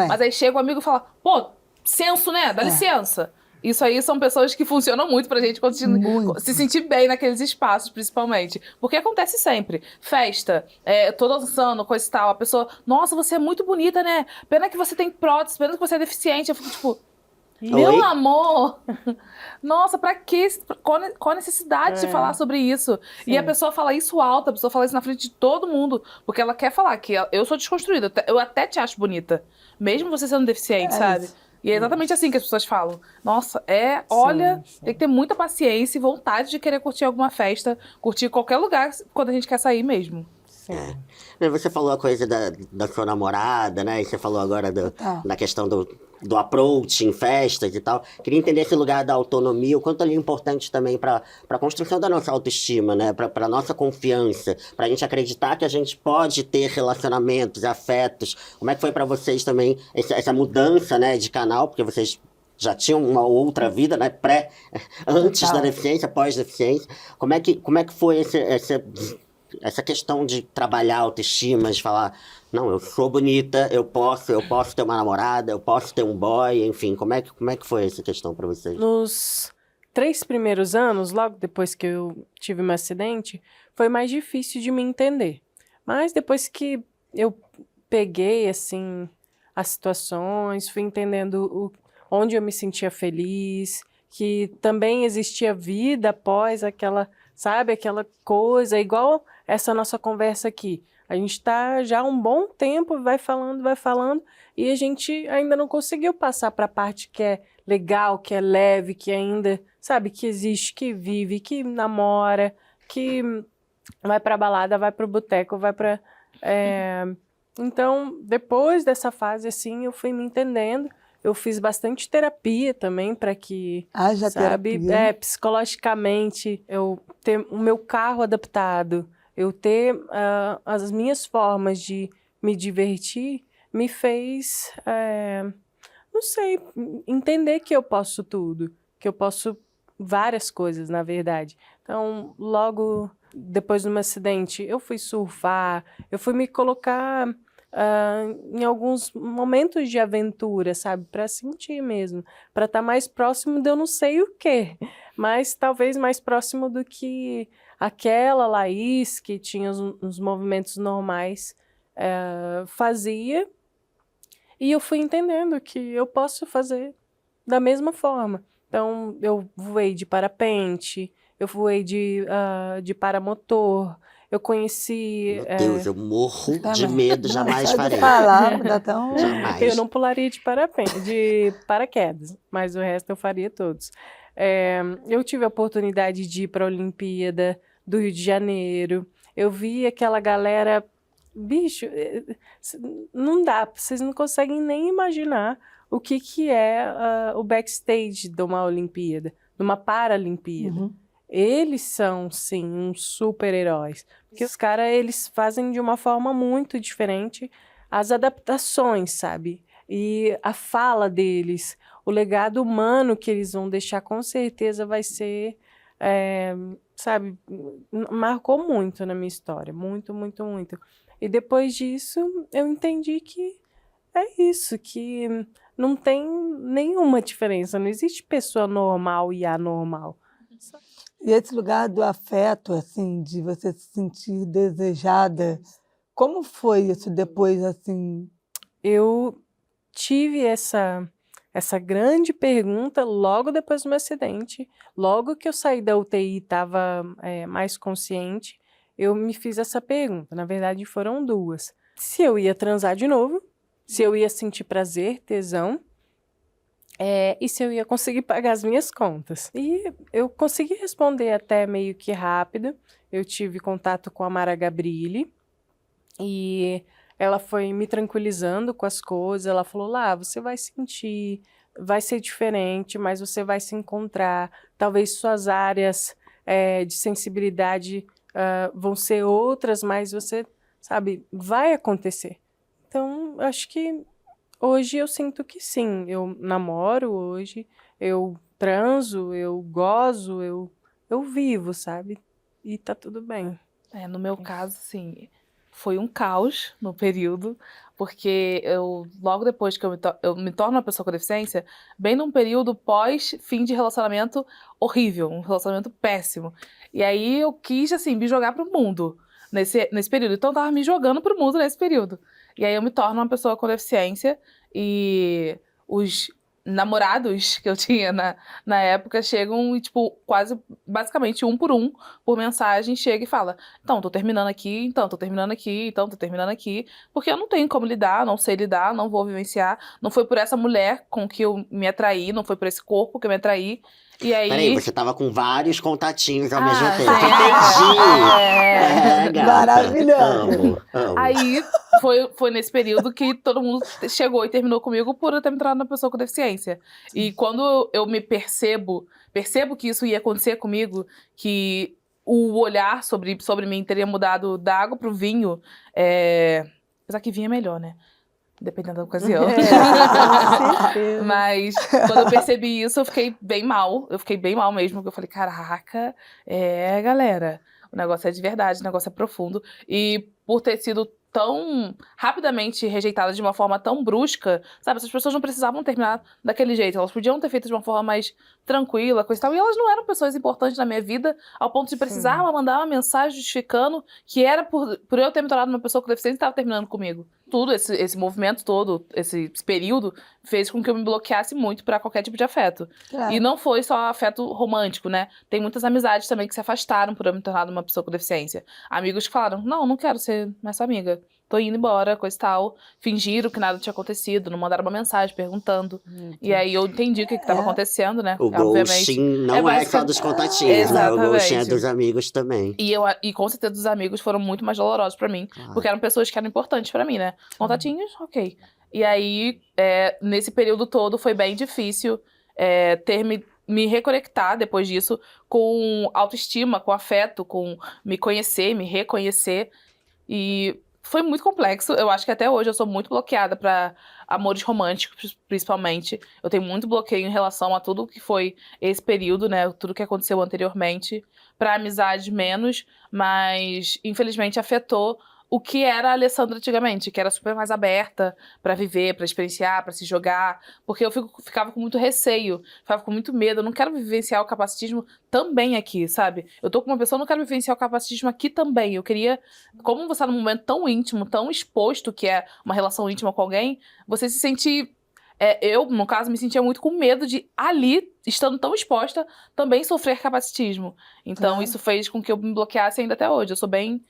Mas aí chega o amigo e fala, pô, senso, né? Dá licença. Isso aí são pessoas que funcionam muito pra gente se sentir bem naqueles espaços, principalmente. Porque acontece sempre. Festa, tô dançando, coisa e tal. A pessoa, nossa, você é muito bonita, né? Pena que você tem prótese, pena que você é deficiente. Eu fico tipo, meu amor! Nossa, pra quê? Qual a necessidade de falar sobre isso? Sim. E a pessoa fala isso alto, a pessoa fala isso na frente de todo mundo. Porque ela quer falar que eu sou desconstruída. Eu até te acho bonita. Mesmo você sendo deficiente, sabe? Isso. E é exatamente assim que as pessoas falam. Nossa, olha, tem que ter muita paciência e vontade de querer curtir alguma festa, curtir qualquer lugar quando a gente quer sair mesmo. Você falou a coisa da sua namorada, né? E você falou agora da questão do approach em festas e tal. Queria entender esse lugar da autonomia, o quanto ele é importante também para a construção da nossa autoestima, né? Para a nossa confiança, para a gente acreditar que a gente pode ter relacionamentos, afetos. Como é que foi para vocês também essa mudança, né, de canal? Porque vocês já tinham uma outra vida, né? Antes da deficiência, pós-deficiência. Como é que foi essa questão de trabalhar a autoestima, de falar, não, eu sou bonita, eu posso ter uma namorada, eu posso ter um boy, enfim, como é que foi essa questão para vocês? Nos 3 primeiros anos, logo depois que eu tive meu acidente, foi mais difícil de me entender. Mas depois que eu peguei, assim, as situações, fui entendendo onde eu me sentia feliz, que também existia vida após aquela, sabe, aquela coisa, igual essa nossa conversa aqui. A gente está já há um bom tempo, vai falando, e a gente ainda não conseguiu passar para a parte que é legal, que é leve, que ainda, sabe, que existe, que vive, que namora, que vai para balada, vai para o boteco, vai para... Então, depois dessa fase, assim, eu fui me entendendo. Eu fiz bastante terapia também para que, sabe, psicologicamente, eu ter o meu carro adaptado, eu ter as minhas formas de me divertir, me fez, não sei, entender que eu posso tudo, que eu posso várias coisas, na verdade. Então, logo depois do meu acidente, eu fui surfar, eu fui me colocar em alguns momentos de aventura, sabe? Para sentir mesmo, para estar mais próximo de eu não sei o quê, mas talvez mais próximo do que aquela Laís que tinha os movimentos normais fazia, e eu fui entendendo que eu posso fazer da mesma forma. Então, eu voei de parapente, eu voei de paramotor, eu conheci... Meu Deus, eu morro Tá, de mas- medo, não, jamais só de farei. falar, dá até um... Jamais. Eu não pularia de paraquedas, mas o resto eu faria todos. Eu tive a oportunidade de ir para a Olimpíada do Rio de Janeiro. Eu vi aquela galera... Bicho, não dá, vocês não conseguem nem imaginar o que é o backstage de uma Olimpíada, de uma Paralimpíada. Uhum. Eles são, sim, uns super-heróis. Porque os caras, eles fazem de uma forma muito diferente as adaptações, sabe? E a fala deles, o legado humano que eles vão deixar, com certeza vai ser, sabe? Marcou muito na minha história. Muito, muito, muito. E depois disso, eu entendi que é isso, que não tem nenhuma diferença. Não existe pessoa normal e anormal. E esse lugar do afeto, assim, de você se sentir desejada, como foi isso depois, assim? Eu tive essa grande pergunta logo depois do meu acidente. Logo que eu saí da UTI e estava mais consciente, eu me fiz essa pergunta. Na verdade, foram duas. Se eu ia transar de novo, se eu ia sentir prazer, tesão, e se eu ia conseguir pagar as minhas contas. E eu consegui responder até meio que rápido. Eu tive contato com a Mara Gabrilli e ela foi me tranquilizando com as coisas. Ela falou, lá, você vai sentir, vai ser diferente, mas você vai se encontrar. Talvez suas áreas de sensibilidade vão ser outras, mas você, sabe, vai acontecer. Então, acho que hoje eu sinto que sim, eu namoro hoje, eu transo, eu gozo, eu vivo, sabe? E tá tudo bem. No meu caso, sim, foi um caos no período, porque logo depois que eu me torno uma pessoa com deficiência, bem num período pós-fim de relacionamento horrível, um relacionamento péssimo. E aí eu quis, assim, me jogar pro mundo nesse período. Então eu tava me jogando pro mundo nesse período. E aí eu me torno uma pessoa com deficiência e os namorados que eu tinha na época chegam e, tipo, quase, basicamente, um, por mensagem, chega e fala, então, tô terminando aqui, então, tô terminando aqui, então, tô terminando aqui, porque eu não tenho como lidar, não sei lidar, não vou vivenciar, não foi por essa mulher com que eu me atraí, não foi por esse corpo que eu me atraí, e aí... Peraí, você tava com vários contatinhos ao mesmo tempo. sim, Entendi! Gata. Maravilhoso. Amo. Aí foi nesse período que todo mundo chegou e terminou comigo por eu ter me tornado uma pessoa com deficiência. E quando eu me percebo que isso ia acontecer comigo, que o olhar sobre mim teria mudado da água pro vinho, apesar que vinho é melhor, né? Dependendo da ocasião. Com certeza. Mas quando eu percebi isso, eu fiquei bem mal. Eu fiquei bem mal mesmo, porque eu falei, caraca, galera, o negócio é de verdade, o negócio é profundo. E por ter sido tão rapidamente rejeitada de uma forma tão brusca, sabe? Essas pessoas não precisavam terminar daquele jeito. Elas podiam ter feito de uma forma mais tranquila, coisa e tal. E elas não eram pessoas importantes na minha vida, ao ponto de precisar mandar uma mensagem justificando que era por eu ter me tornado uma pessoa com deficiência e estava terminando comigo. Tudo, esse movimento todo, esse período, fez com que eu me bloqueasse muito pra qualquer tipo de afeto. Claro. E não foi só afeto romântico, né? Tem muitas amizades também que se afastaram por eu me tornar uma pessoa com deficiência. Amigos que falaram, não quero ser mais sua amiga. Tô indo embora, coisa e tal. Fingiram que nada tinha acontecido, não mandaram uma mensagem perguntando. E aí eu entendi o que tava acontecendo, né? O ghosting não é só dos contatinhos, né? O ghosting é dos amigos também. E com certeza os amigos foram muito mais dolorosos pra mim, porque eram pessoas que eram importantes pra mim, né? Contatinhos, ok. E aí, nesse período todo, foi bem difícil me reconectar depois disso com autoestima, com afeto, com me conhecer, me reconhecer. E foi muito complexo. Eu acho que até hoje eu sou muito bloqueada pra amores românticos, principalmente. Eu tenho muito bloqueio em relação a tudo que foi esse período, né? Tudo que aconteceu anteriormente. Pra amizade, menos. Mas, infelizmente, afetou o que era a Alessandra antigamente, que era super mais aberta pra viver, pra experienciar, pra se jogar, porque eu ficava com muito receio, ficava com muito medo, eu não quero vivenciar o capacitismo também aqui, sabe? Eu tô com uma pessoa, eu não quero vivenciar o capacitismo aqui também, eu queria, como você tá num momento tão íntimo, tão exposto, que é uma relação íntima com alguém, você se sente eu, no caso, me sentia muito com medo de ali, estando tão exposta, também sofrer capacitismo. Então, Claro. isso fez com que eu me bloqueasse ainda até hoje. Eu sou bem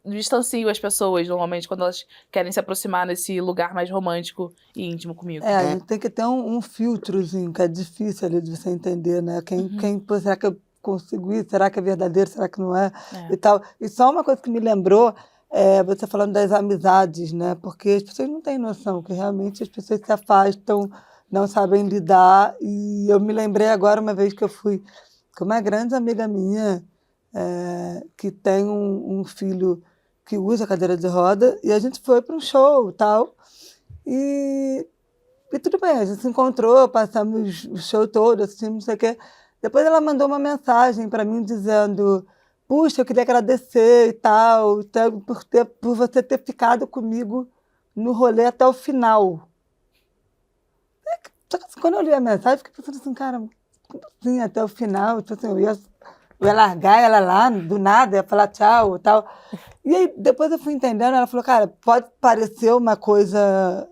distancio as pessoas, normalmente, quando elas querem se aproximar nesse lugar mais romântico e íntimo comigo. A gente tem que ter um filtrozinho, que é difícil ali de você entender, né? Pô, será que eu consigo isso? Será que é verdadeiro? Será que não é? E tal. E só uma coisa que me lembrou, você falando das amizades, né? Porque as pessoas não têm noção, que realmente as pessoas se afastam, não sabem lidar. E eu me lembrei agora, uma vez que eu fui com uma grande amiga minha, que tem um filho que usa cadeira de roda, e a gente foi para um show e tal. E tudo bem, a gente se encontrou, passamos o show todo, assistimos, não sei o quê. Depois ela mandou uma mensagem para mim dizendo: puxa, eu queria agradecer e tal, por você ter ficado comigo no rolê até o final. Só que quando eu li a mensagem, eu fiquei pensando assim, cara, como assim até o final? Tipo assim, eu ia largar ela lá, do nada, ia falar tchau e tal. E aí, depois eu fui entendendo, ela falou, cara, pode parecer uma coisa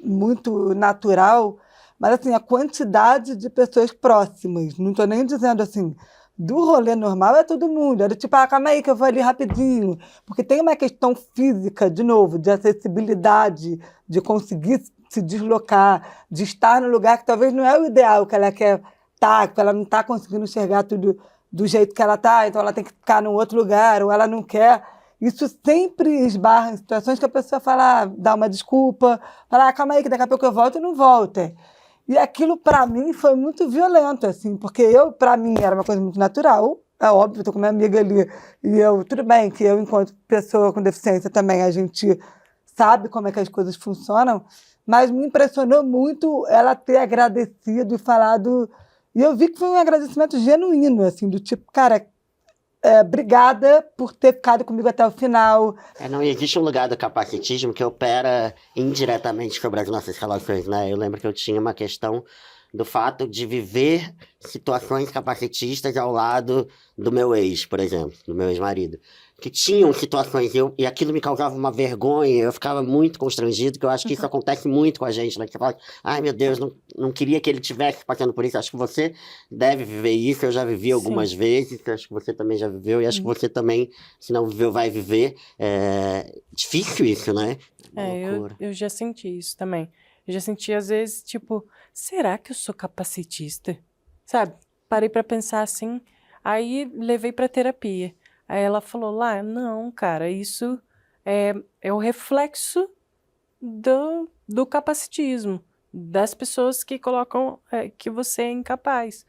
muito natural, mas assim, a quantidade de pessoas próximas, não estou nem dizendo assim, do rolê normal é todo mundo, era tipo, calma aí que eu vou ali rapidinho, porque tem uma questão física, de novo, de acessibilidade, de conseguir se deslocar, de estar no lugar que talvez não é o ideal que ela quer estar, que ela não está conseguindo enxergar tudo do jeito que ela está, então ela tem que ficar num outro lugar, ou ela não quer. Isso sempre esbarra em situações que a pessoa fala, dá uma desculpa, fala, calma aí que daqui a pouco eu volto e não volta. E aquilo, para mim, foi muito violento, assim, porque para mim, era uma coisa muito natural, é óbvio, estou com minha amiga ali, e tudo bem que eu, enquanto pessoa com deficiência também, a gente sabe como é que as coisas funcionam, mas me impressionou muito ela ter agradecido e falado, e eu vi que foi um agradecimento genuíno, assim, do tipo, cara, obrigada por ter ficado comigo até o final. Não existe um lugar do capacitismo que opera indiretamente sobre as nossas relações, né? Eu lembro que eu tinha uma questão do fato de viver situações capacitistas ao lado do meu ex, por exemplo, do meu ex-marido. Que tinham situações, e aquilo me causava uma vergonha, eu ficava muito constrangido, que eu acho que isso acontece muito com a gente, né? Que você fala, ai meu Deus, não queria que ele estivesse passando por isso, acho que você deve viver isso, eu já vivi algumas vezes, acho que você também já viveu, e acho que você também, se não viveu, vai viver. É difícil isso, né? Eu já senti isso também. Eu já senti, às vezes, tipo, será que eu sou capacitista? Sabe? Parei pra pensar assim, aí levei pra terapia. Aí ela falou lá, não, cara, isso é o reflexo do capacitismo, das pessoas que colocam que você é incapaz.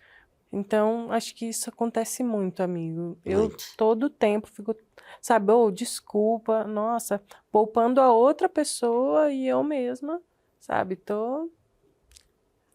Então, acho que isso acontece muito, amigo. Eu todo tempo fico, sabe, desculpa, nossa, poupando a outra pessoa e eu mesma, sabe, tô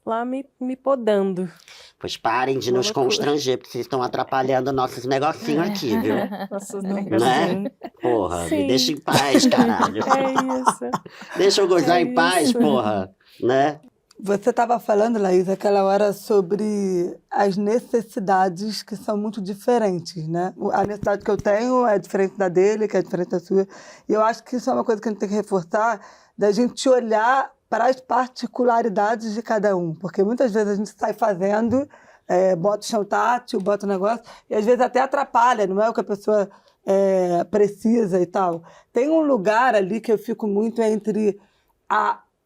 lá me podando. Pois parem de nos constranger, porque vocês estão atrapalhando nossos negocinhos aqui, viu? Nossos negocinhos. Né? Porra, me deixa em paz, caralho. É isso. Deixa eu gozar em paz, porra. Né? Você estava falando, Laís, aquela hora sobre as necessidades que são muito diferentes, né? A necessidade que eu tenho é diferente da dele, que é diferente da sua. E eu acho que isso é uma coisa que a gente tem que reforçar, da gente olhar para as particularidades de cada um. Porque muitas vezes a gente sai fazendo, bota o chão tátil, bota o negócio, e às vezes até atrapalha, não é o que a pessoa precisa e tal. Tem um lugar ali que eu fico muito entre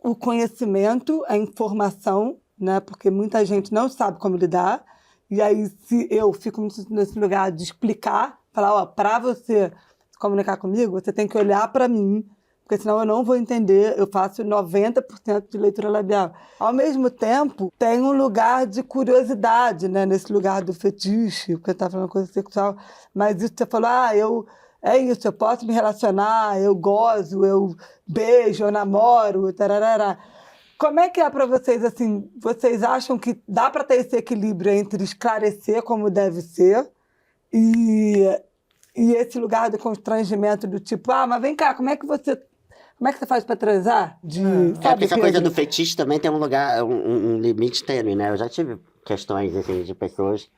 o conhecimento, a informação, né? Porque muita gente não sabe como lidar, e aí se eu fico nesse lugar de explicar, falar, para você se comunicar comigo, você tem que olhar para mim, porque senão eu não vou entender, eu faço 90% de leitura labial. Ao mesmo tempo, tem um lugar de curiosidade, né? Nesse lugar do fetiche, porque eu estava falando coisa sexual, mas isso você falou, é isso, eu posso me relacionar, eu gozo, eu beijo, eu namoro, tararara. Como é que é para vocês, assim, vocês acham que dá para ter esse equilíbrio entre esclarecer como deve ser e esse lugar de constrangimento do tipo, mas vem cá, como é que você faz para transar? Porque essa coisa do fetiche também tem um lugar, um limite tênue, né? Eu já tive questões, assim, de pessoas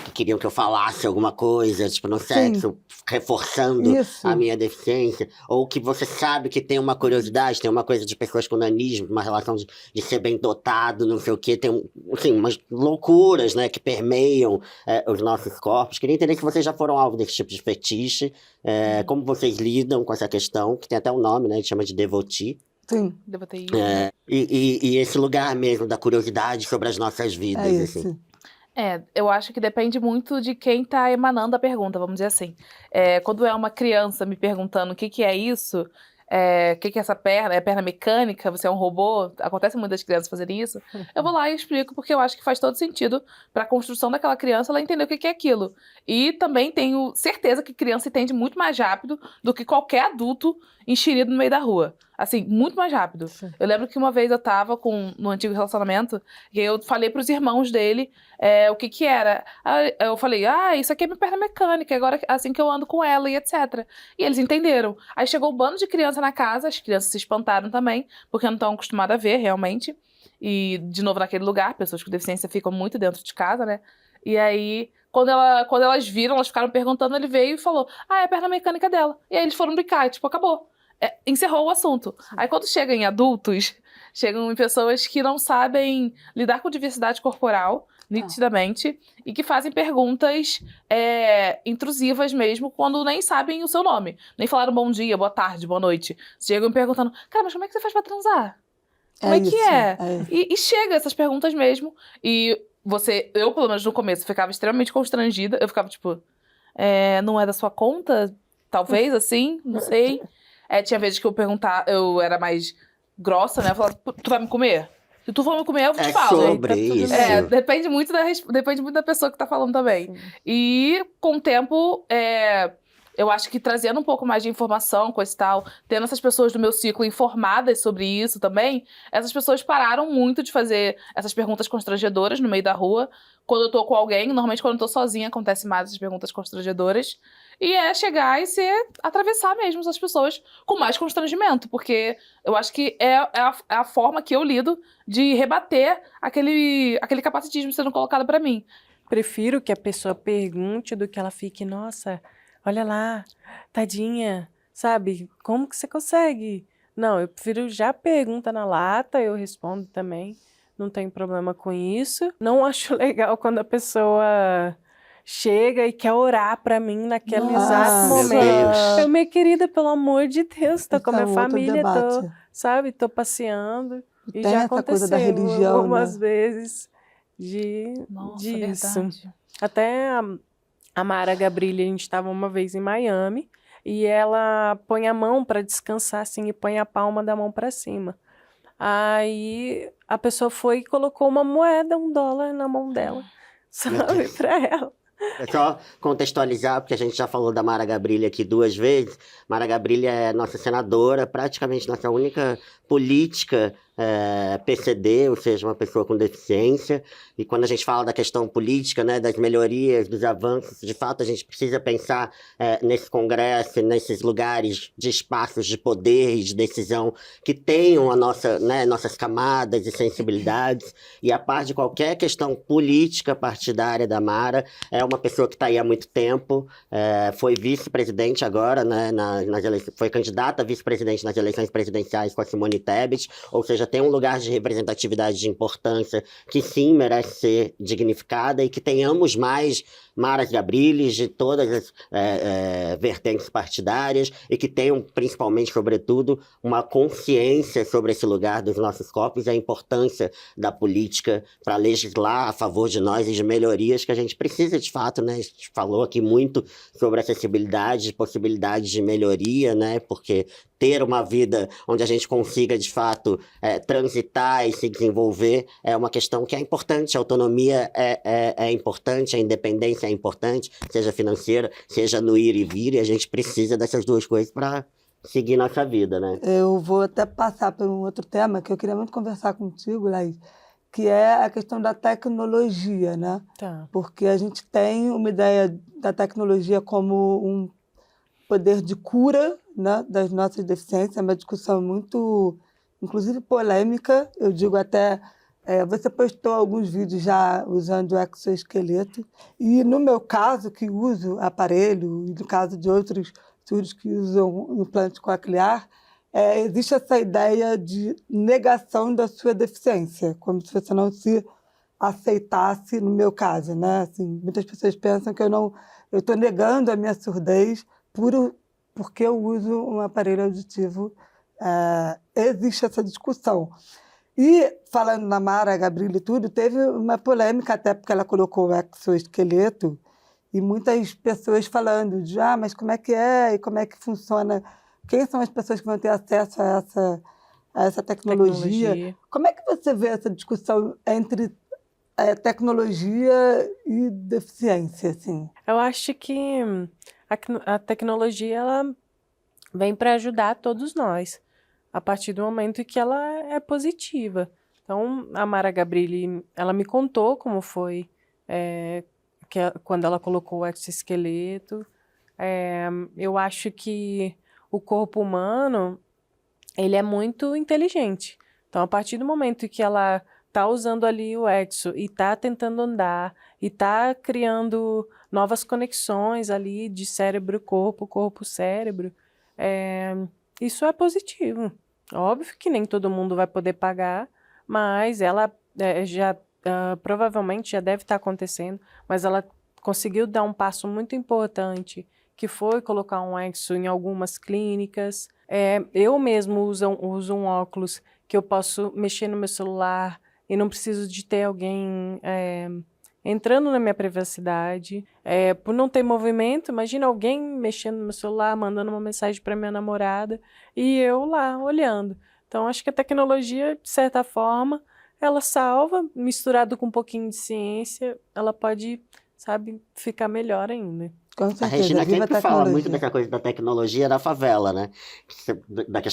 que queriam que eu falasse alguma coisa, tipo, no sexo, reforçando Isso. a minha deficiência, ou que você sabe que tem uma curiosidade, tem uma coisa de pessoas com nanismo, uma relação de ser bem dotado, não sei o quê, tem, assim, umas loucuras, né, que permeiam os nossos corpos. Queria entender se vocês já foram alvo desse tipo de fetiche, como vocês lidam com essa questão, que tem até um nome, né, a gente chama de devotee. Sim, Devo ter isso. E esse lugar mesmo da curiosidade sobre as nossas vidas, é assim. esse. Eu acho que depende muito de quem tá emanando a pergunta, vamos dizer assim. Quando é uma criança me perguntando o que que é isso, o que que é essa perna, é perna mecânica, você é um robô, acontece muito das crianças fazerem isso, eu vou lá e explico, porque eu acho que faz todo sentido para a construção daquela criança ela entender o que que é aquilo. E também tenho certeza que criança entende muito mais rápido do que qualquer adulto enxerido no meio da rua. Assim, muito mais rápido. Sim. Eu lembro que uma vez eu tava no antigo relacionamento e eu falei pros irmãos dele o que que era. Aí eu falei, isso aqui é minha perna mecânica, agora assim que eu ando com ela e etc. E eles entenderam. Aí chegou um bando de criança na casa, as crianças se espantaram também, porque não estão acostumadas a ver realmente. E, de novo, naquele lugar, pessoas com deficiência ficam muito dentro de casa, né? E aí, quando elas viram, elas ficaram perguntando, ele veio e falou, é a perna mecânica dela. E aí eles foram brincar, e, tipo, acabou. Encerrou o assunto. Aí quando chega em adultos, chegam em pessoas que não sabem lidar com diversidade corporal, nitidamente, e que fazem perguntas intrusivas mesmo, quando nem sabem o seu nome. Nem falaram bom dia, boa tarde, boa noite. Chegam perguntando, cara, mas como é que você faz pra transar? Como é que isso, é? isso. E chega essas perguntas mesmo, e eu, pelo menos no começo, ficava extremamente constrangida, eu ficava tipo, não é da sua conta? Talvez, assim, não sei. Tinha vezes que eu era mais grossa, né? Eu falava, tu vai me comer? Se tu for me comer, eu te falo. Sobre Tá tudo isso. bem. Depende muito da pessoa que tá falando também. Sim. E, com o tempo, eu acho que trazendo um pouco mais de informação com esse tal, tendo essas pessoas do meu ciclo informadas sobre isso também, essas pessoas pararam muito de fazer essas perguntas constrangedoras no meio da rua. Quando eu tô com alguém, normalmente quando eu tô sozinha, acontece mais essas perguntas constrangedoras. E chegar e atravessar mesmo as pessoas com mais constrangimento, porque eu acho que é a forma que eu lido de rebater aquele capacitismo sendo colocado pra mim. Prefiro que a pessoa pergunte do que ela fique, nossa, olha lá, tadinha, sabe? Como que você consegue? Não, eu prefiro já pergunta na lata, eu respondo também, não tem problema com isso. Não acho legal quando a pessoa chega e quer orar pra mim naquele exato Nossa. Meu Deus. momento. Minha querida, pelo amor de Deus, tô com a Esse é minha outro família, debate. tô passeando. E Tem já essa coisa da aconteceu religião, algumas né? vezes Nossa, disso. verdade. Até a Mara Gabrilli, a gente estava uma vez em Miami e ela põe a mão para descansar assim e põe a palma da mão para cima. Aí a pessoa foi e colocou uma moeda, $1 na mão dela, sabe, para ela. É só contextualizar, porque a gente já falou da Mara Gabrilli aqui 2 vezes. Mara Gabrilli é nossa senadora, praticamente nossa única política PCD, ou seja, uma pessoa com deficiência. E quando a gente fala da questão política, né, das melhorias, dos avanços, de fato a gente precisa pensar nesse congresso, nesses lugares de espaços de poder e de decisão que tenham nossas camadas e sensibilidades. E a par de qualquer questão política partidária da Mara, é uma pessoa que está aí há muito tempo, foi vice-presidente agora, né, foi candidata a vice-presidente nas eleições presidenciais com a Simone Tebet, ou seja, tem um lugar de representatividade de importância que sim merece ser dignificada e que tenhamos mais Maras Gabrillis de todas as vertentes partidárias e que tenham, principalmente, sobretudo, uma consciência sobre esse lugar dos nossos corpos e a importância da política para legislar a favor de nós e de melhorias que a gente precisa, de fato, né? A gente falou aqui muito sobre acessibilidade, possibilidades de melhoria, né? Porque ter uma vida onde a gente consiga, de fato, transitar e se desenvolver é uma questão que é importante. A autonomia é importante, a independência é importante, seja financeira, seja no ir e vir, e a gente precisa dessas duas coisas para seguir nossa vida, né? Eu vou até passar por um outro tema que eu queria muito conversar contigo, Laís, que é a questão da tecnologia, né? Tá. Porque a gente tem uma ideia da tecnologia como um poder de cura, né, das nossas deficiências, é uma discussão muito, inclusive polêmica, eu digo até Você postou alguns vídeos já usando o exoesqueleto. E no meu caso, que uso aparelho, e no caso de outros estudos que usam implante coclear, existe essa ideia de negação da sua deficiência, como se você não se aceitasse, no meu caso, né? Assim, muitas pessoas pensam que eu estou negando a minha surdez porque eu uso um aparelho auditivo. Existe essa discussão. E, falando na Mara Gabrilli e tudo, teve uma polêmica até porque ela colocou o exoesqueleto e muitas pessoas falando de mas como é que é e como é que funciona, quem são as pessoas que vão ter acesso a essa tecnologia. Como é que você vê essa discussão entre tecnologia e deficiência, assim? Eu acho que a tecnologia ela vem para ajudar todos nós, a partir do momento que ela é positiva. Então, a Mara Gabrilli, ela me contou como foi quando ela colocou o exoesqueleto. Eu acho que o corpo humano, ele é muito inteligente. Então, a partir do momento que ela está usando ali o exo e está tentando andar e está criando novas conexões ali de cérebro-corpo, corpo-cérebro, isso é positivo. Óbvio que nem todo mundo vai poder pagar, mas ela provavelmente já deve estar acontecendo, mas ela conseguiu dar um passo muito importante, que foi colocar um exo em algumas clínicas. Eu mesmo uso um óculos que eu posso mexer no meu celular e não preciso de ter alguém entrando na minha privacidade. Por não ter movimento, imagina alguém mexendo no meu celular, mandando uma mensagem para minha namorada e eu lá olhando. Então, acho que a tecnologia, de certa forma, ela salva, misturado com um pouquinho de ciência, ela pode, sabe, ficar melhor ainda. Com certeza, A Regina viva a sempre fala muito tecnologia. dessa coisa da tecnologia da favela, né?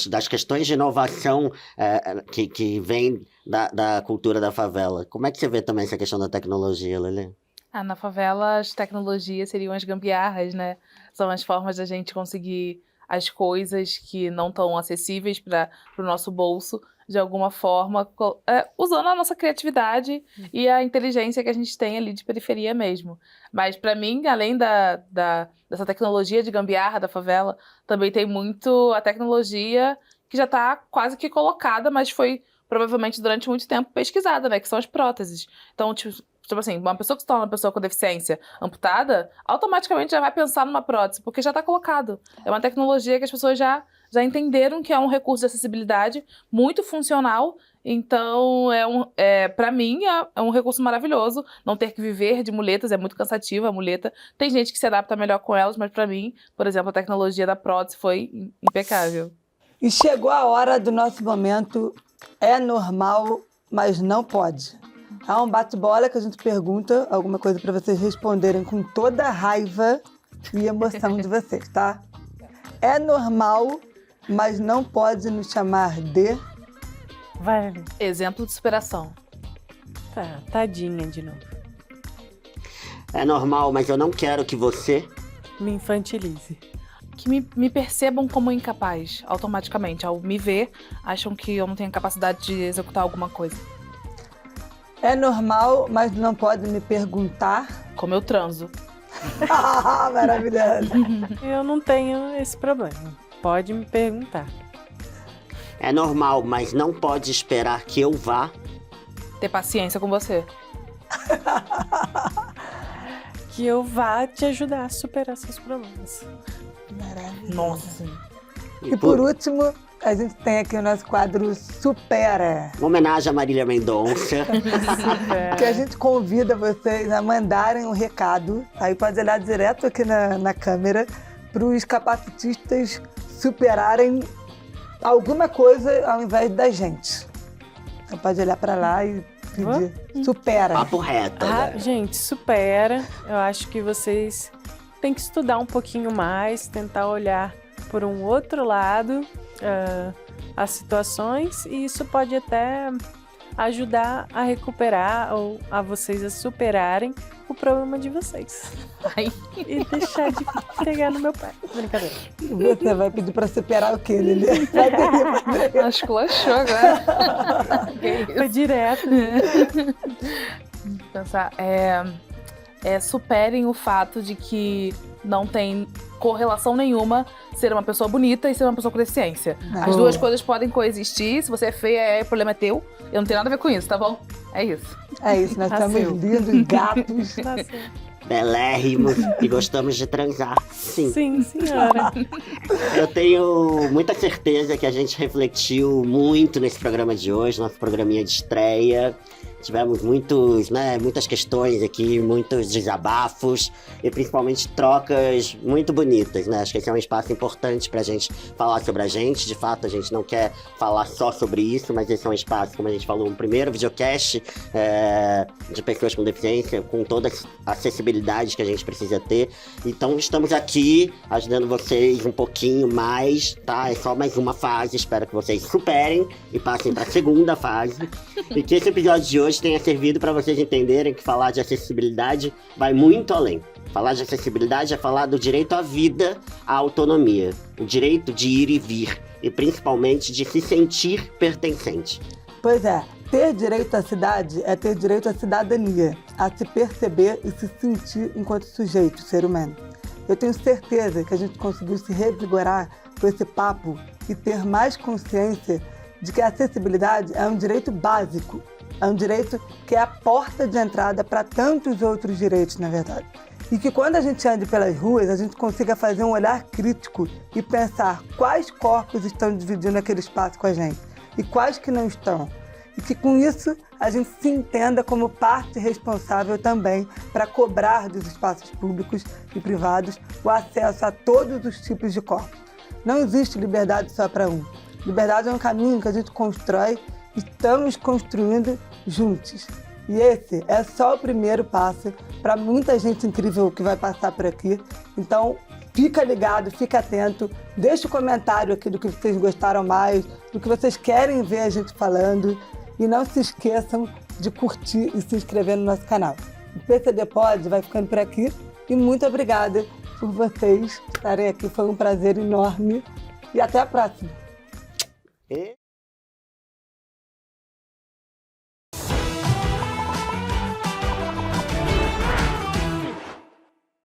Das questões de inovação que vem da cultura da favela. Como é que você vê também essa questão da tecnologia, Lelê? Na favela, as tecnologias seriam as gambiarras, né? São as formas da gente conseguir as coisas que não estão acessíveis para o nosso bolso, de alguma forma, usando a nossa criatividade e a inteligência que a gente tem ali de periferia mesmo. Mas, para mim, além dessa tecnologia de gambiarra da favela, também tem muito a tecnologia que já está quase que colocada, mas foi provavelmente durante muito tempo pesquisada, né? Que são as próteses. Então, tipo assim, uma pessoa que se torna uma pessoa com deficiência amputada, automaticamente já vai pensar numa prótese, porque já está colocado. É uma tecnologia que as pessoas já entenderam que é um recurso de acessibilidade muito funcional. Então, para mim, é um recurso maravilhoso. Não ter que viver de muletas, é muito cansativa a muleta. Tem gente que se adapta melhor com elas, mas para mim, por exemplo, a tecnologia da prótese foi impecável. E chegou a hora do nosso momento. É normal, mas não pode. Há um bate-bola que a gente pergunta alguma coisa para vocês responderem com toda a raiva e emoção de vocês, tá? É normal, mas não pode nos chamar de... Vai. Exemplo de superação. Tá, tadinha de novo. É normal, mas eu não quero que você... Me infantilize. Que me percebam como incapaz, automaticamente. Ao me ver, acham que eu não tenho capacidade de executar alguma coisa. É normal, mas não pode me perguntar... Como eu transo. Maravilhoso. Eu não tenho esse problema. Pode me perguntar. É normal, mas não pode esperar que eu vá... Ter paciência com você. Que eu vá te ajudar a superar seus problemas. Maravilhoso. Nossa. E por último, a gente tem aqui o nosso quadro Supera. Uma homenagem a Marília Mendonça. Que a gente convida vocês a mandarem um recado. Aí pode olhar direto aqui na câmera para os capacitistas superarem alguma coisa ao invés da gente. Então pode olhar para lá e pedir. Supera. Papo reto. Né? Gente, supera. Eu acho que vocês têm que estudar um pouquinho mais, tentar olhar por um outro lado as situações, e isso pode até ajudar a recuperar ou a vocês a superarem o problema de vocês. Ai. E deixar de pegar no meu pé. Brincadeira. Você vai pedir pra superar o quê, Lili? Vai pedir pra... Esculachou agora. Que isso? Foi direto. Pensar, superem o fato de que não tem correlação nenhuma ser uma pessoa bonita e ser uma pessoa com deficiência. As duas coisas podem coexistir. Se você é feia, o problema é teu. Eu não tenho nada a ver com isso, tá bom? É isso. É isso, nós somos Nasceu. lindos, gatos. Belérrimos e gostamos de transar. Sim. Sim, senhora. Eu tenho muita certeza que a gente refletiu muito nesse programa de hoje, nosso programinha de estreia. Tivemos muitas questões aqui, muitos desabafos e principalmente trocas muito bonitas, né? Acho que esse é um espaço importante pra gente falar sobre a gente. De fato, a gente não quer falar só sobre isso, mas esse é um espaço, como a gente falou, um primeiro videocast de pessoas com deficiência, com toda a acessibilidade que a gente precisa ter. Então, estamos aqui ajudando vocês um pouquinho mais, tá? É só mais uma fase, espero que vocês superem e passem pra segunda fase. E que esse episódio de hoje tenha servido para vocês entenderem que falar de acessibilidade vai muito além. Falar de acessibilidade é falar do direito à vida, à autonomia, o direito de ir e vir e principalmente de se sentir pertencente. Pois é, ter direito à cidade é ter direito à cidadania, a se perceber e se sentir enquanto sujeito, ser humano. Eu tenho certeza que a gente conseguiu se revigorar com esse papo e ter mais consciência de que a acessibilidade é um direito básico, é um direito que é a porta de entrada para tantos outros direitos, na verdade. E que quando a gente ande pelas ruas, a gente consiga fazer um olhar crítico e pensar quais corpos estão dividindo aquele espaço com a gente e quais que não estão. E que com isso a gente se entenda como parte responsável também para cobrar dos espaços públicos e privados o acesso a todos os tipos de corpos. Não existe liberdade só para um. Liberdade é um caminho que a gente constrói e estamos construindo juntos. E esse é só o primeiro passo para muita gente incrível que vai passar por aqui. Então, fica ligado, fica atento, deixa o comentário aqui do que vocês gostaram mais, do que vocês querem ver a gente falando. E não se esqueçam de curtir e se inscrever no nosso canal. O PCD Pod vai ficando por aqui e muito obrigada por vocês estarem aqui. Foi um prazer enorme e até a próxima.